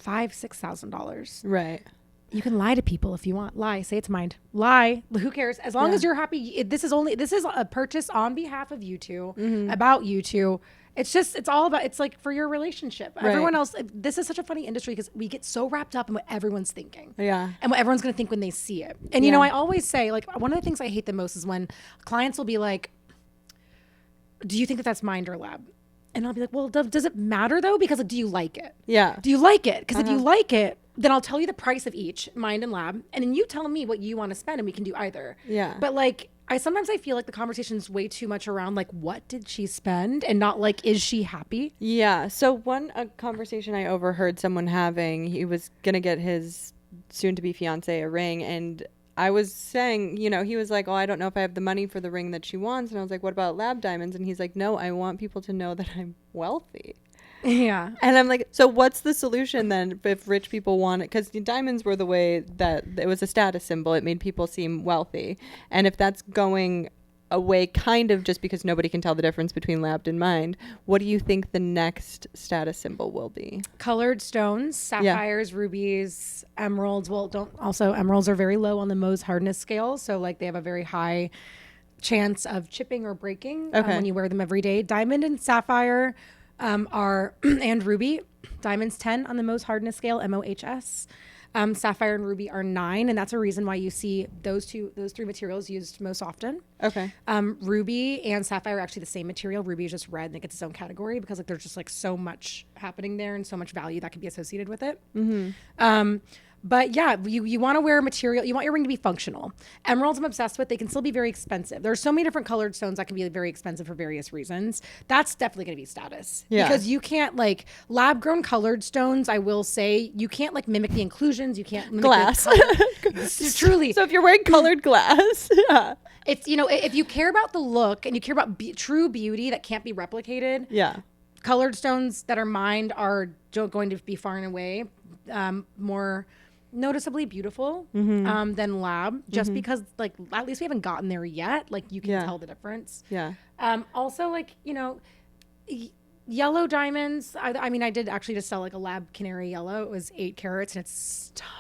$5,000-$6,000. Right. You can lie to people if you want. Lie. Say it's mine. Lie. Who cares? As long as you're happy. This is a purchase on behalf of you two, about you two. It's all about, it's like for your relationship. Right. Everyone else, this is such a funny industry because we get so wrapped up in what everyone's thinking. Yeah. And what everyone's going to think when they see it. And, you know, I always say, like, one of the things I hate the most is when clients will be like, do you think that that's mined or lab? And I'll be like, well, does it matter though? Because like, do you like it? Yeah. Do you like it? Because if you like it, then I'll tell you the price of each, mined and lab. And then you tell me what you want to spend and we can do either. Yeah. But like, I sometimes feel like the conversation is way too much around like, what did she spend? And not like, is she happy? Yeah. So a conversation I overheard someone having, he was going to get his soon to be fiance a ring, and I was saying, you know, he was like, oh, I don't know if I have the money for the ring that she wants. And I was like, what about lab diamonds? And he's like, no, I want people to know that I'm wealthy. Yeah. And I'm like, so what's the solution then if rich people want it? Because the diamonds were the way that it was a status symbol. It made people seem wealthy. And if that's going away kind of just because nobody can tell the difference between labbed and mined, what do you think the next status symbol will be? Colored stones, sapphires, rubies, emeralds. Emeralds are very low on the Mohs hardness scale. So like they have a very high chance of chipping or breaking when you wear them every day. Diamond and sapphire are, and ruby, diamond's 10 on the Mohs hardness scale, MOHS. Sapphire and ruby are 9, and that's a reason why you see those three materials used most often. Okay. Ruby and sapphire are actually the same material. Ruby is just red and it gets its own category because like there's just like so much happening there and so much value that can be associated with it. But yeah, you want to wear material. You want your ring to be functional. Emeralds I'm obsessed with. They can still be very expensive. There's so many different colored stones that can be very expensive for various reasons. That's definitely going to be status. Yeah. Because you can't like lab grown colored stones. I will say you can't like mimic the inclusions. You can't mimic glass. Truly. So if you're wearing colored glass, yeah. It's, you know, if you care about the look and you care about true beauty that can't be replicated. Yeah. Colored stones that are mined are going to be far and away more noticeably beautiful than lab, just because like at least we haven't gotten there yet. Like you can tell the difference. Yeah. Also, like, you know, yellow diamonds. I mean, I did actually just sell like a lab canary yellow. It was 8 carats and it's stunning.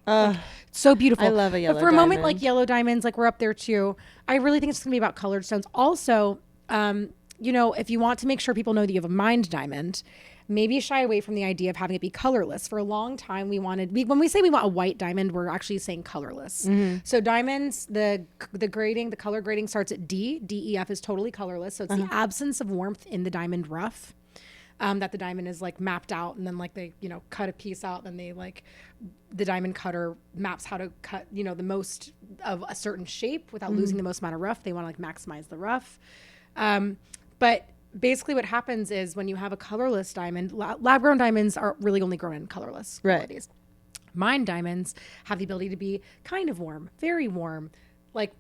Like, so beautiful. I love a yellow But for a diamond. moment, like yellow diamonds, like we're up there too. I really think it's gonna be about colored stones. Also, you know, if you want to make sure people know that you have a mined diamond, maybe shy away from the idea of having it be colorless. For a long time, when we say we want a white diamond, we're actually saying colorless. So diamonds, the color grading starts at D. DEF is totally colorless. So it's the absence of warmth in the diamond rough. That the diamond is like mapped out, and then like they, you know, cut a piece out, and they like the diamond cutter maps how to cut, you know, the most of a certain shape without losing the most amount of rough. They want to like maximize the rough. But basically what happens is when you have a colorless diamond, lab-grown diamonds are really only grown in colorless qualities. Mined diamonds have the ability to be kind of warm, very warm, like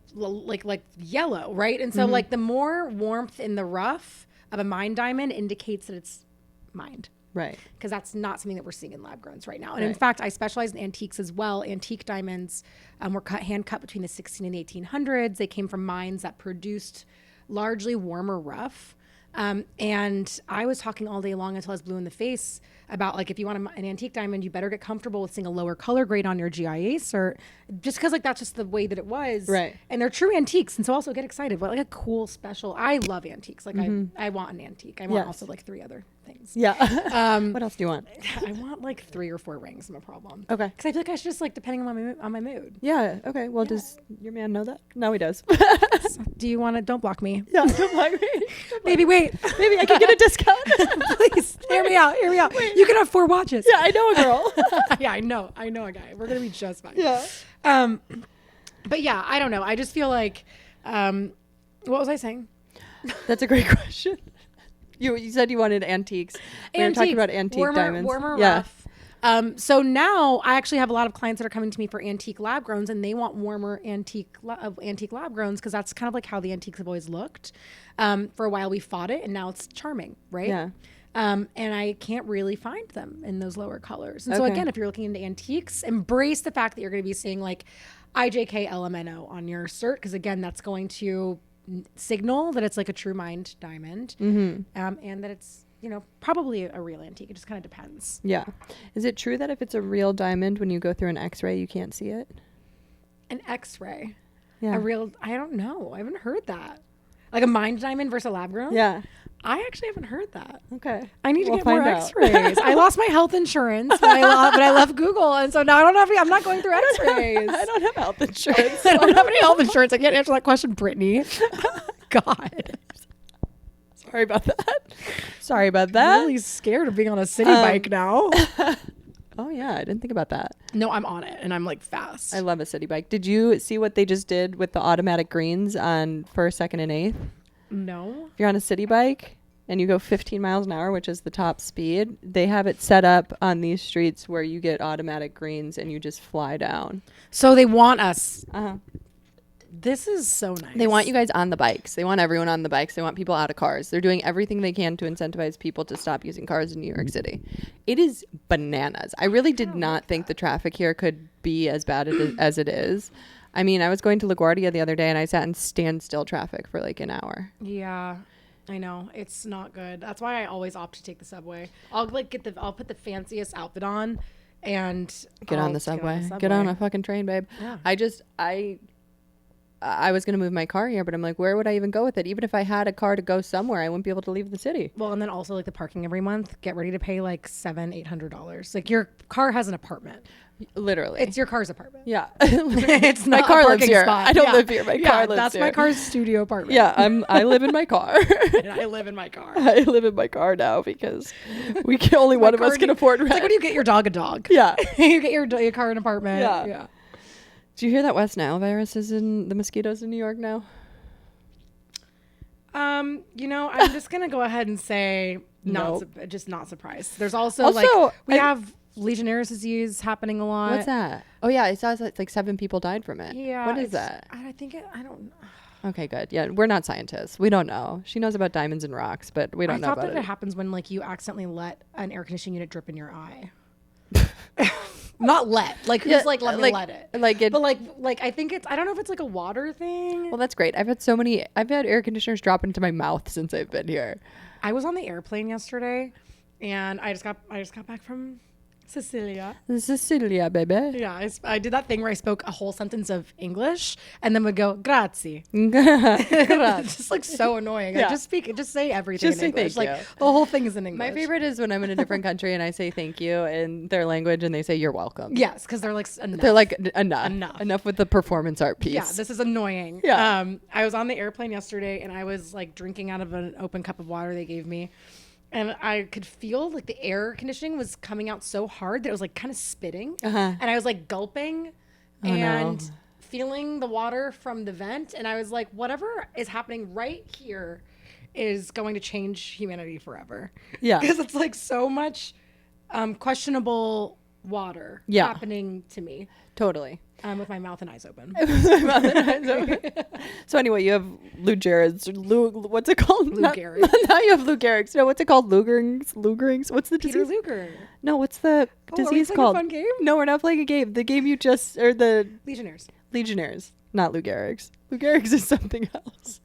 yellow, right? And so like the more warmth in the rough of a mined diamond indicates that it's mined. Right. Because that's not something that we're seeing in lab growns right now. And in fact, I specialize in antiques as well. Antique diamonds were hand cut between the 16 and the 1800s. They came from mines that produced largely warmer rough. And I was talking all day long until I was blue in the face about like, if you want an antique diamond, you better get comfortable with seeing a lower color grade on your GIA cert, just because like that's just the way that it was. Right. And they're true antiques. And so also get excited. But like a cool special, I love antiques. Like I want an antique. I want also like 3 other things. Yeah. What else do you want? I want like 3 or 4 rings. I'm a problem. Okay. Because I feel like I should just like, depending on my mood. Yeah. Okay. Well, does your man know that? No, he does. Do you want to, don't block me. Yeah. Don't block me. Maybe wait. Maybe I can get a discount. Please hear me out. Wait. You can have 4 watches. Yeah, I know a girl. Yeah, I know a guy. We're gonna be just fine. Yeah. But yeah, I don't know. I just feel like, what was I saying? That's a great question. You said you wanted antiques. We were talking about antique diamonds. Warmer rough. So now I actually have a lot of clients that are coming to me for antique lab growns, and they want warmer antique lab growns because that's kind of like how the antiques have always looked. For a while we fought it, and now it's charming, right? Yeah. And I can't really find them in those lower colors. And so again, if you're looking into antiques, embrace the fact that you're going to be seeing like IJK LMNO on your cert, because again, that's going to signal that it's like a true mined diamond, and that it's, you know, probably a real antique. It just kind of depends. Yeah. Is it true that if it's a real diamond, when you go through an X-ray, you can't see it? An X-ray? Yeah. I don't know. I haven't heard that. Like a mined diamond versus a lab grown? Yeah. I actually haven't heard that. Okay. I need to get more X-rays. I lost my health insurance, but I love Google, and so now I'm not going through X-rays. I don't have health insurance. I don't have any health insurance. I can't answer that question, Brittany. God. Sorry about that. I'm really scared of being on a city bike now. Oh yeah, I didn't think about that. No, I'm on it, and I'm like fast. I love a city bike. Did you see what they just did with the automatic greens on 1st, 2nd, and 8th? No. If you're on a city bike and you go 15 miles an hour, which is the top speed, they have it set up on these streets where you get automatic greens and you just fly down. So they want us. Uh-huh. This is so nice. They want you guys on the bikes. They want everyone on the bikes. They want people out of cars. They're doing everything they can to incentivize people to stop using cars in New York City. It is bananas. I really did not think the traffic here could be as bad as it is. I mean, I was going to LaGuardia the other day and I sat in standstill traffic for like an hour. Yeah, I know. It's not good. That's why I always opt to take the subway. I'll put the fanciest outfit on and get on the subway. Get on a fucking train, babe. Yeah. I was going to move my car here, but I'm like, where would I even go with it? Even if I had a car to go somewhere, I wouldn't be able to leave the city. Well, and then also like the parking every month, get ready to pay like $700-800. Like your car has an apartment. Literally. It's your car's apartment. Yeah. It's not my car a lives parking here. spot. I don't live here. My car lives that's here. my car's studio apartment. Yeah, I live in my car. And I live in my car. I live in my car now because only one of us can afford rent. It's like when you get your dog a dog. Yeah. You get your car an apartment. Yeah. Do you hear that West Nile virus is in the mosquitoes in New York now? You know, I'm just gonna go ahead and say not surprised. There's also we have Legionnaire's disease happening a lot. What's that? Oh yeah, I saw it's like 7 people died from it. Yeah. What is that? I don't. Okay, good. Yeah, we're not scientists. We don't know. She knows about diamonds and rocks, but we don't know about it. I thought that it happens when like you accidentally let an air conditioning unit drip in your eye. Not let. Like who's like let me let it. But like I think I don't know if it's like a water thing. Well, that's great. I've had air conditioners drop into my mouth since I've been here. I was on the airplane yesterday and I just got back from Sicilia, baby. Yeah, I did that thing where I spoke a whole sentence of English and then would go grazie. It's just like so annoying. Yeah. I just say everything Just in say English. thank Like you. the whole thing is in English. My favorite is when I'm in a different country and I say thank you in their language and they say you're welcome. Yes, because they're like enough. They're like enough with the performance art piece. Yeah, this is annoying. Yeah. I was on the airplane yesterday and I was like drinking out of an open cup of water they gave me. And I could feel like the air conditioning was coming out so hard that it was like kind of spitting. Uh-huh. And I was like gulping feeling the water from the vent. And I was like, whatever is happening right here is going to change humanity forever. Yeah. Because it's like so much questionable water Yeah. happening to me. Totally. With my mouth and eyes open. So anyway, you have Lou Gehrig's. What's it called? Lou Gehrig. Now you have Lou Gehrig's. No, what's it called? Lugerings. What's the Peter disease? Luger. No, what's the disease Are we called? playing a fun game? No, we're not playing a game. The game you just or the Legionnaires. Not Lou Gehrig's. Lou Gehrig's is something else.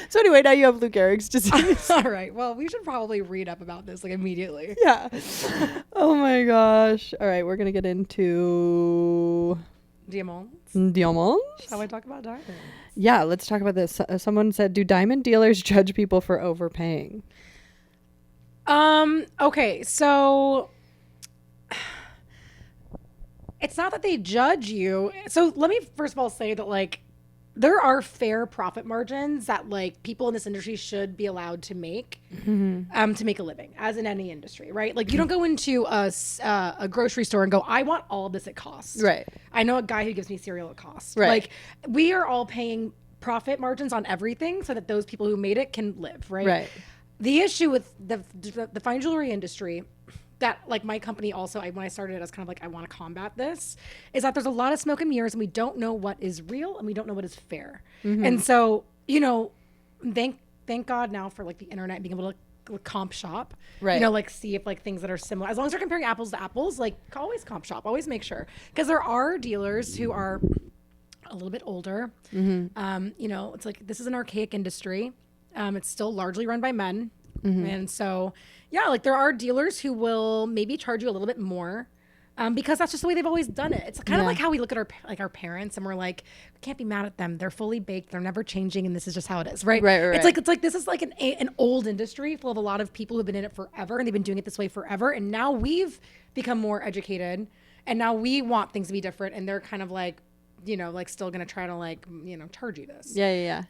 So anyway, now you have Lou Gehrig's disease. All right. Well, we should probably read up about this like immediately. Yeah. Oh my gosh. All right, we're gonna get into Diamonds. diamonds. How I talk about diamonds. Yeah, let's talk about this. Someone said, "Do diamond dealers judge people for overpaying?" Okay, so it's not that they judge you. So let me first of all say that like there are fair profit margins that like people in this industry should be allowed to make to make a living, as in any industry, right? Like you don't go into a grocery store and go, I want all of this at cost. Right. I know a guy who gives me cereal at cost. Right. Like we are all paying profit margins on everything so that those people who made it can live, right? Right. The issue with the fine jewelry industry that like my company also, when I started it, I was kind of like, I want to combat this, is that there's a lot of smoke and mirrors and we don't know what is real and we don't know what is fair. And so, you know, thank God now for like the internet being able to comp shop, Right. you know, like see if like things that are similar, as long as you're comparing apples to apples, like always comp shop, always make sure. Because there are dealers who are a little bit older. You know, it's like, this is an archaic industry. It's still largely run by men. And so, yeah, like there are dealers who will maybe charge you a little bit more because that's just the way they've always done it. It's kind of like how we look at our parents and we're like, we can't be mad at them. They're fully baked. They're never changing. And this is just how it is. Right. Right. It's like this is like an old industry full of a lot of people who've been in it forever and they've been doing it this way forever. And now we've become more educated and now we want things to be different. And they're kind of like, you know, like still going to try to like, you know, charge you this. Yeah.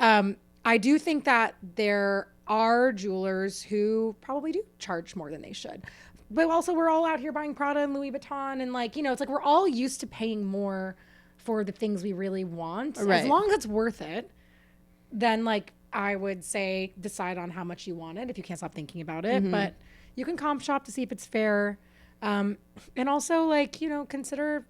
I do think that there are jewelers who probably do charge more than they should. But also we're all out here buying Prada and Louis Vuitton and like, you know, it's like we're all used to paying more for the things we really want. Right. As long as it's worth it, then like I would say decide on how much you want it if you can't stop thinking about it. But you can comp shop to see if it's fair. And also like, you know, consider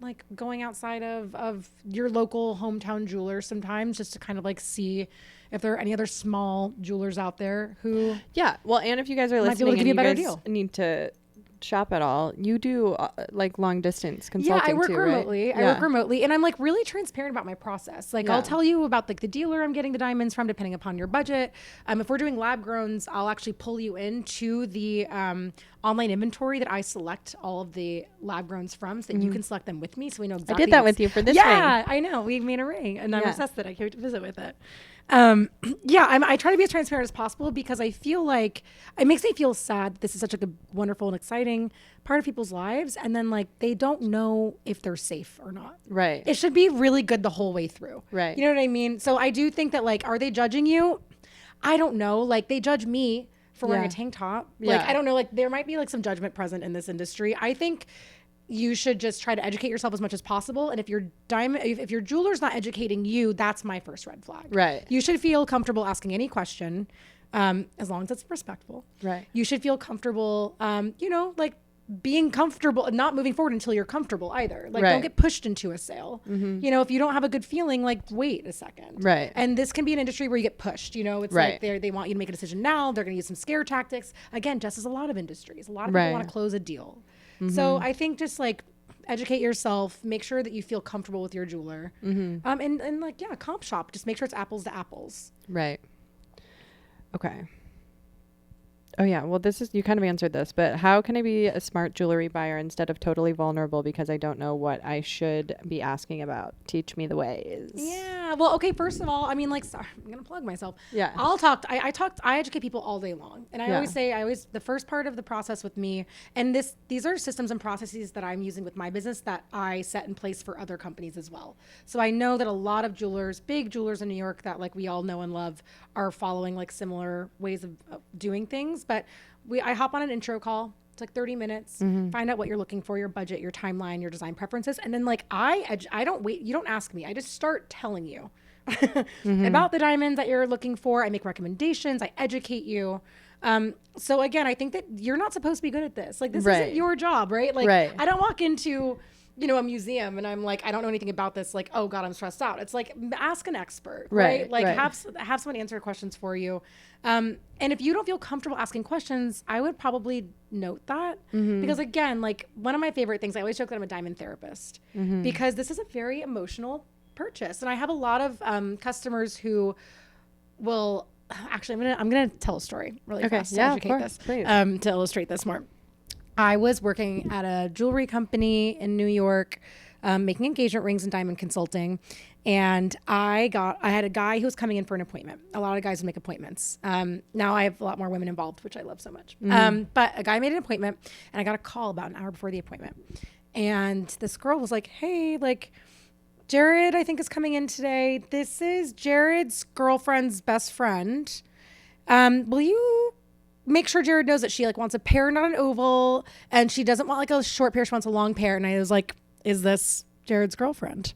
like going outside of your local hometown jeweler sometimes just to kind of like see if there are any other small jewelers out there who Well, and if you guys are might be able listening to give you a better and you deal. guys need to shop at all, you do like long distance consulting. I work too, remotely. right? I work remotely, and I'm like really transparent about my process. Like I'll tell you about like the dealer I'm getting the diamonds from, depending upon your budget. If we're doing lab growns, I'll actually pull you into the online inventory that I select all of the lab growns from, so that you can select them with me, so we know exactly. I did that with you for this ring. Yeah, I know. We made a ring, and I'm obsessed that I came to visit with it. I try to be as transparent as possible because I feel like it makes me feel sad that this is such like a wonderful and exciting part of people's lives, and then like they don't know if they're safe or not. Right. It should be really good the whole way through. Right. You know what I mean? So I do think that like, are they judging you? I don't know. Like they judge me for wearing a tank top. Like I don't know. Like there might be like some judgment present in this industry. I think you should just try to educate yourself as much as possible. And if your jeweler's not educating you, that's my first red flag. Right. You should feel comfortable asking any question, as long as it's respectful. Right. You should feel comfortable, you know, like being comfortable and not moving forward until you're comfortable either. Like don't get pushed into a sale. You know, if you don't have a good feeling, like wait a second. Right. And this can be an industry where you get pushed, you know, it's like they want you to make a decision now. They're going to use some scare tactics. Again, just as a lot of industries, a lot of people want to close a deal. So I think just like educate yourself, make sure that you feel comfortable with your jeweler. And like, comp shop, just make sure it's apples to apples. Right. Okay. Oh yeah. Well, you kind of answered this, but how can I be a smart jewelry buyer instead of totally vulnerable because I don't know what I should be asking about? Teach me the ways. Yeah. Well, okay. First of all, I mean, like, sorry, I'm gonna plug myself. Yeah. I educate people all day long, and I always say, the first part of the process with me, and these are systems and processes that I'm using with my business that I set in place for other companies as well. So I know that a lot of jewelers, big jewelers in New York that like we all know and love, are following like similar ways of doing things. But I hop on an intro call. It's like 30 minutes. Find out what you're looking for, your budget, your timeline, your design preferences. And then like I don't wait. You don't ask me. I just start telling you about the diamonds that you're looking for. I make recommendations. I educate you. So again, I think that you're not supposed to be good at this. Like this Right. isn't your job, right? Like Right. I don't walk into, a museum and I'm like, I don't know anything about this. Like, oh God, I'm stressed out. It's like, ask an expert, right? Like right. have someone answer questions for you. And if you don't feel comfortable asking questions, I would probably note that because again, like one of my favorite things, I always joke that I'm a diamond therapist because this is a very emotional purchase. And I have a lot of customers who will actually, I'm gonna tell a story really fast to educate this, to illustrate this more. I was working at a jewelry company in New York, making engagement rings and diamond consulting. And I had a guy who was coming in for an appointment. A lot of guys would make appointments. Now I have a lot more women involved, which I love so much. But a guy made an appointment and I got a call about an hour before the appointment. And this girl was like, hey, like, Jared, I think is coming in today. This is Jared's girlfriend's best friend. Will you make sure Jared knows that she like wants a pair, not an oval, and she doesn't want like a short pair, she wants a long pair. And I was like, is this Jared's girlfriend?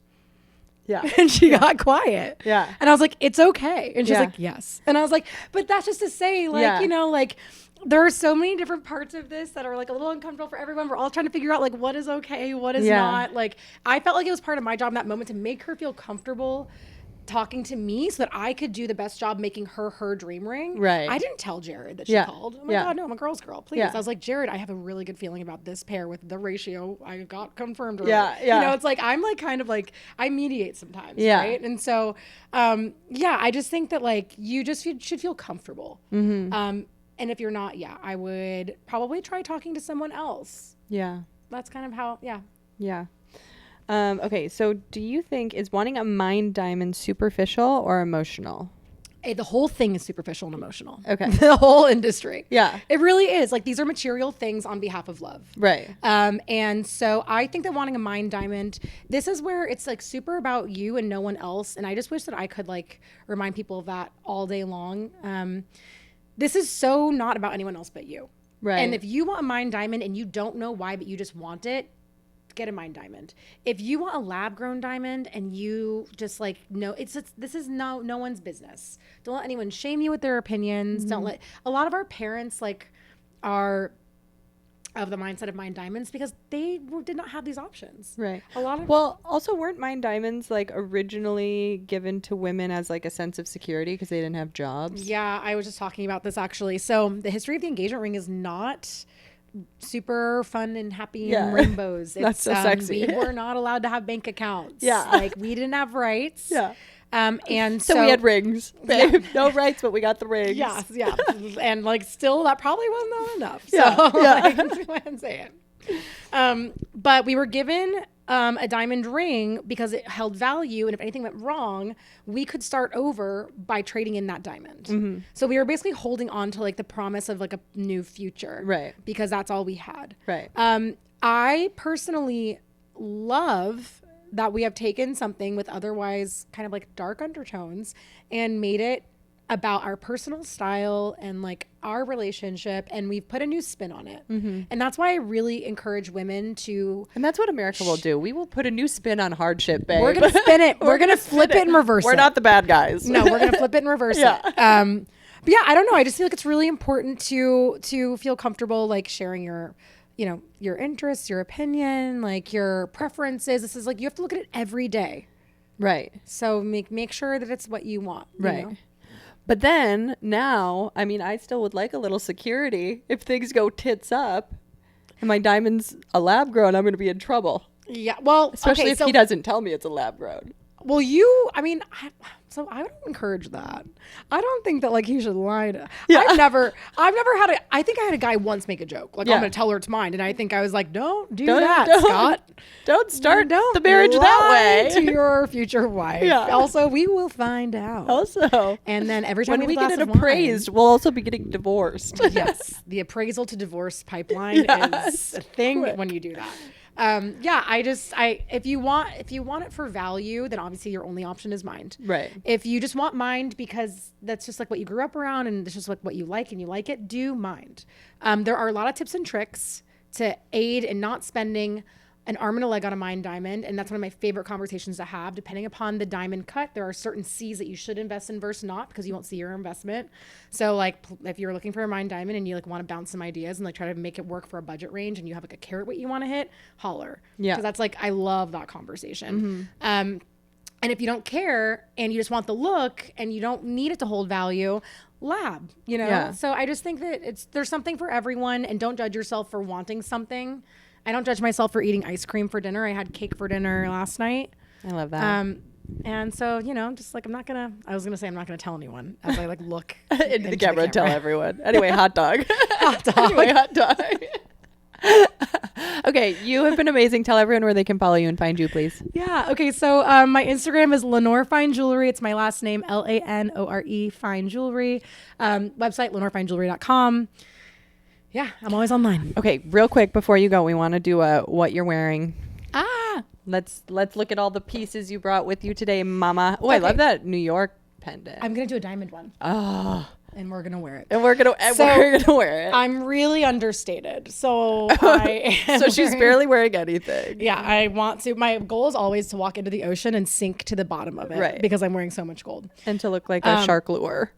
Yeah. And she got quiet. Yeah. And I was like, it's okay. And she's like, yes. And I was like, but that's just to say, like, like there are so many different parts of this that are like a little uncomfortable for everyone. We're all trying to figure out like what is okay, what is not. Like I felt like it was part of my job in that moment to make her feel comfortable talking to me so that I could do the best job making her dream ring. Right. I didn't tell Jared that she called. Oh my God, no, I'm a girl's girl. Please. I was like, Jared, I have a really good feeling about this pair with the ratio I got confirmed. It's like, I'm like kind of like, I mediate sometimes. Right. And so, I just think that like, you should feel comfortable. And if you're not, I would probably try talking to someone else. Yeah. That's kind of how, Yeah. Okay, so do you think, is wanting a mined diamond superficial or emotional? The whole thing is superficial and emotional. Okay. The whole industry. Yeah. It really is. Like these are material things on behalf of love. Right. And so I think that wanting a mined diamond, this is where it's like super about you and no one else. And I just wish that I could like remind people of that all day long. This is so not about anyone else but you. Right. And if you want a mined diamond and you don't know why, but you just want it, get a mined diamond. If you want a lab grown diamond and you just like no, this is no one's business. Don't let anyone shame you with their opinions. Don't let a lot of our parents like are of the mindset of mined diamonds because they did not have these options. Right. Well, also weren't mined diamonds like originally given to women as like a sense of security because they didn't have jobs? Yeah, I was just talking about this actually. So the history of the engagement ring is not super fun and happy and rainbows. It's not so sexy. We were not allowed to have bank accounts. Yeah. Like we didn't have rights. Yeah. And so we had rings. Babe. No rights, but we got the rings. Yes, yeah. And like still that probably wasn't not enough. So Yeah. like, go ahead and say it. But we were given a diamond ring because it held value, and if anything went wrong, we could start over by trading in that diamond. So we were basically holding on to like the promise of like a new future, right? Because that's all we had, right? I personally love that we have taken something with otherwise kind of like dark undertones and made it about our personal style and like our relationship, and we've put a new spin on it. And that's why I really encourage women to, and that's what America will do. We will put a new spin on hardship, babe. We're gonna spin it. We're gonna flip it and reverse it. We're not the bad guys. No, we're gonna flip it and reverse it. But yeah, I don't know, I just feel like it's really important to feel comfortable like sharing your your interests, your opinion, like your preferences. This is like, you have to look at it every day, right? So make sure that it's what you want, right? You know? But then now, I mean, I still would like a little security. If things go tits up and my diamond's a lab grown, I'm going to be in trouble. Yeah. Well, especially if he doesn't tell me it's a lab grown. Well, so I don't encourage that. I don't think that like he should lie to. Yeah. I've never had I think I had a guy once make a joke like, I'm going to tell her it's mine, and I think I was like, don't do that, Scott. Don't start the marriage that way to your future wife. Yeah. Also, we will find out. Also, and then every time when we get it appraised, we'll also be getting divorced. Yes, the appraisal to divorce pipeline is a thing when you do that. If you want it for value, then obviously your only option is mined. Right. If you just want mined because that's just like what you grew up around and it's just like what you like and you like it, do mined. There are a lot of tips and tricks to aid in not spending an arm and a leg on a mine diamond. And that's one of my favorite conversations to have. Depending upon the diamond cut, there are certain C's that you should invest in versus not, because you won't see your investment. So like if you're looking for a mine diamond and you like want to bounce some ideas and like try to make it work for a budget range and you have like a carat weight you want to hit, holler. Yeah. Because that's like, I love that conversation. And if you don't care and you just want the look and you don't need it to hold value, lab, you know? Yeah. So I just think that there's something for everyone, and don't judge yourself for wanting something. I don't judge myself for eating ice cream for dinner. I had cake for dinner last night. I love that. And so, you know, just like I'm not gonna tell anyone as I like look into the camera and tell everyone. Anyway, hot dog. Hot dog. Anyway, hot dog. Okay, you have been amazing. Tell everyone where they can follow you and find you, please. Yeah. Okay. So my Instagram is Lanore Fine Jewelry. It's my last name, Lanore Fine Jewelry. Website, LanoreFineJewelry.com. Yeah, I'm always online. Okay, real quick before you go, we want to do a what you're wearing. Let's Let's look at all the pieces you brought with you today, Mama. Oh, I love that New York pendant. I'm gonna do a diamond one. Oh. And we're gonna wear it. And we're gonna wear it. I'm really understated, so so she's barely wearing anything. Yeah, I want to. My goal is always to walk into the ocean and sink to the bottom of it, right? Because I'm wearing so much gold. And to look like a shark lure.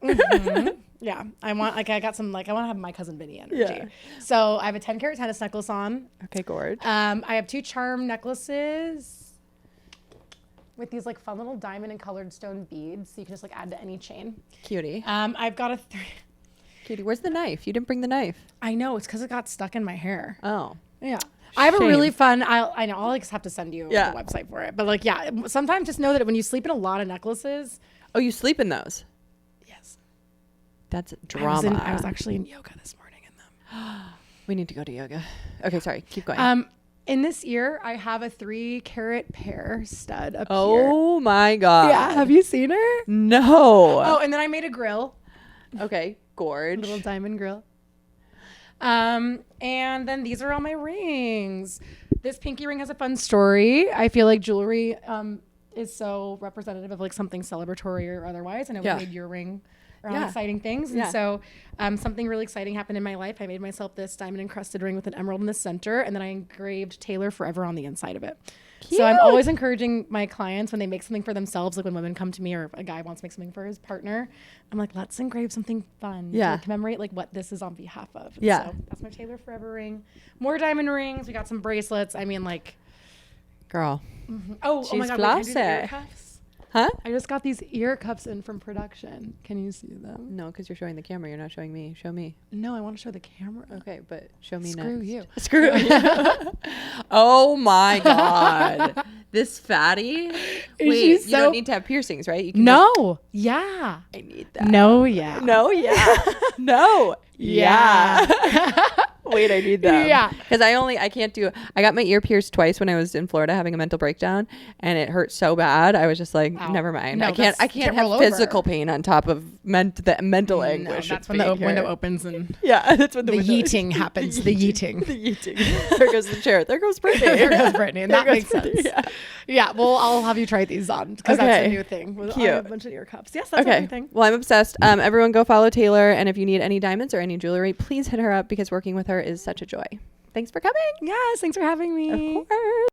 Yeah, I want I got some I want to have my cousin Vinny energy. Yeah. So I have a 10 carat tennis necklace on. Okay, gorge. I have 2 charm necklaces with these like fun little diamond and colored stone beads, so you can just like add to any chain. Cutie. I've got a Cutie, where's the knife? You didn't bring the knife. I know, it's because it got stuck in my hair. Oh. Yeah. I have a Shame. really fun, I know, I'll like have to send you the Yeah. website for it. But like, yeah, sometimes just know that when you sleep in a lot of necklaces. Oh, you sleep in those? Yes. That's drama. I was actually in yoga this morning in them. We need to go to yoga. Okay, sorry. Keep going. In this ear, I have a 3 carat pear stud up here. Oh my God. Yeah. Have you seen her? No. Oh, and then I made a grill. Okay, gorge. Little diamond grill. And then these are all my rings. This pinky ring has a fun story. I feel like jewelry is so representative of like something celebratory or otherwise. And I made your ring around exciting things. And so something really exciting happened in my life. I made myself this diamond encrusted ring with an emerald in the center, and then I engraved Taylor Forever on the inside of it. Cute. So I'm always encouraging my clients when they make something for themselves, like when women come to me or a guy wants to make something for his partner, I'm like, let's engrave something fun to commemorate like what this is on behalf of. And so that's my Taylor Forever ring. More diamond rings. We got some bracelets. I mean, like, girl. Mm-hmm. Oh my God. Wait, can I do the ear cuffs? Huh? I just got these ear cuffs in from production. Can you see them? No, because you're showing the camera. You're not showing me. Show me. No, I want to show the camera. Okay, but show me Screw next. you. Screw you. Oh my God. This fatty. Wait, you don't need to have piercings, right? You can Yeah. I need that. No, yeah. No, yeah. No. Yeah. Wait, I need them. Yeah. Because I got my ear pierced twice when I was in Florida having a mental breakdown, and it hurt so bad. I was just like, never mind. No, I can't have physical pain on top of the mental anguish. That's when the window opens and that's when the yeeting happens. The yeeting. The yeeting. There goes the chair. There goes Brittany. There goes Brittany. And that makes sense. Yeah. Well, I'll have you try these on because that's a new thing. Cute. I have a bunch of ear cuffs. Yes, that's everything. Well, I'm obsessed. Everyone go follow Taylor. And if you need any diamonds or any jewelry, please hit her up because working with her is such a joy. Thanks for coming. Yes, thanks for having me. Of course.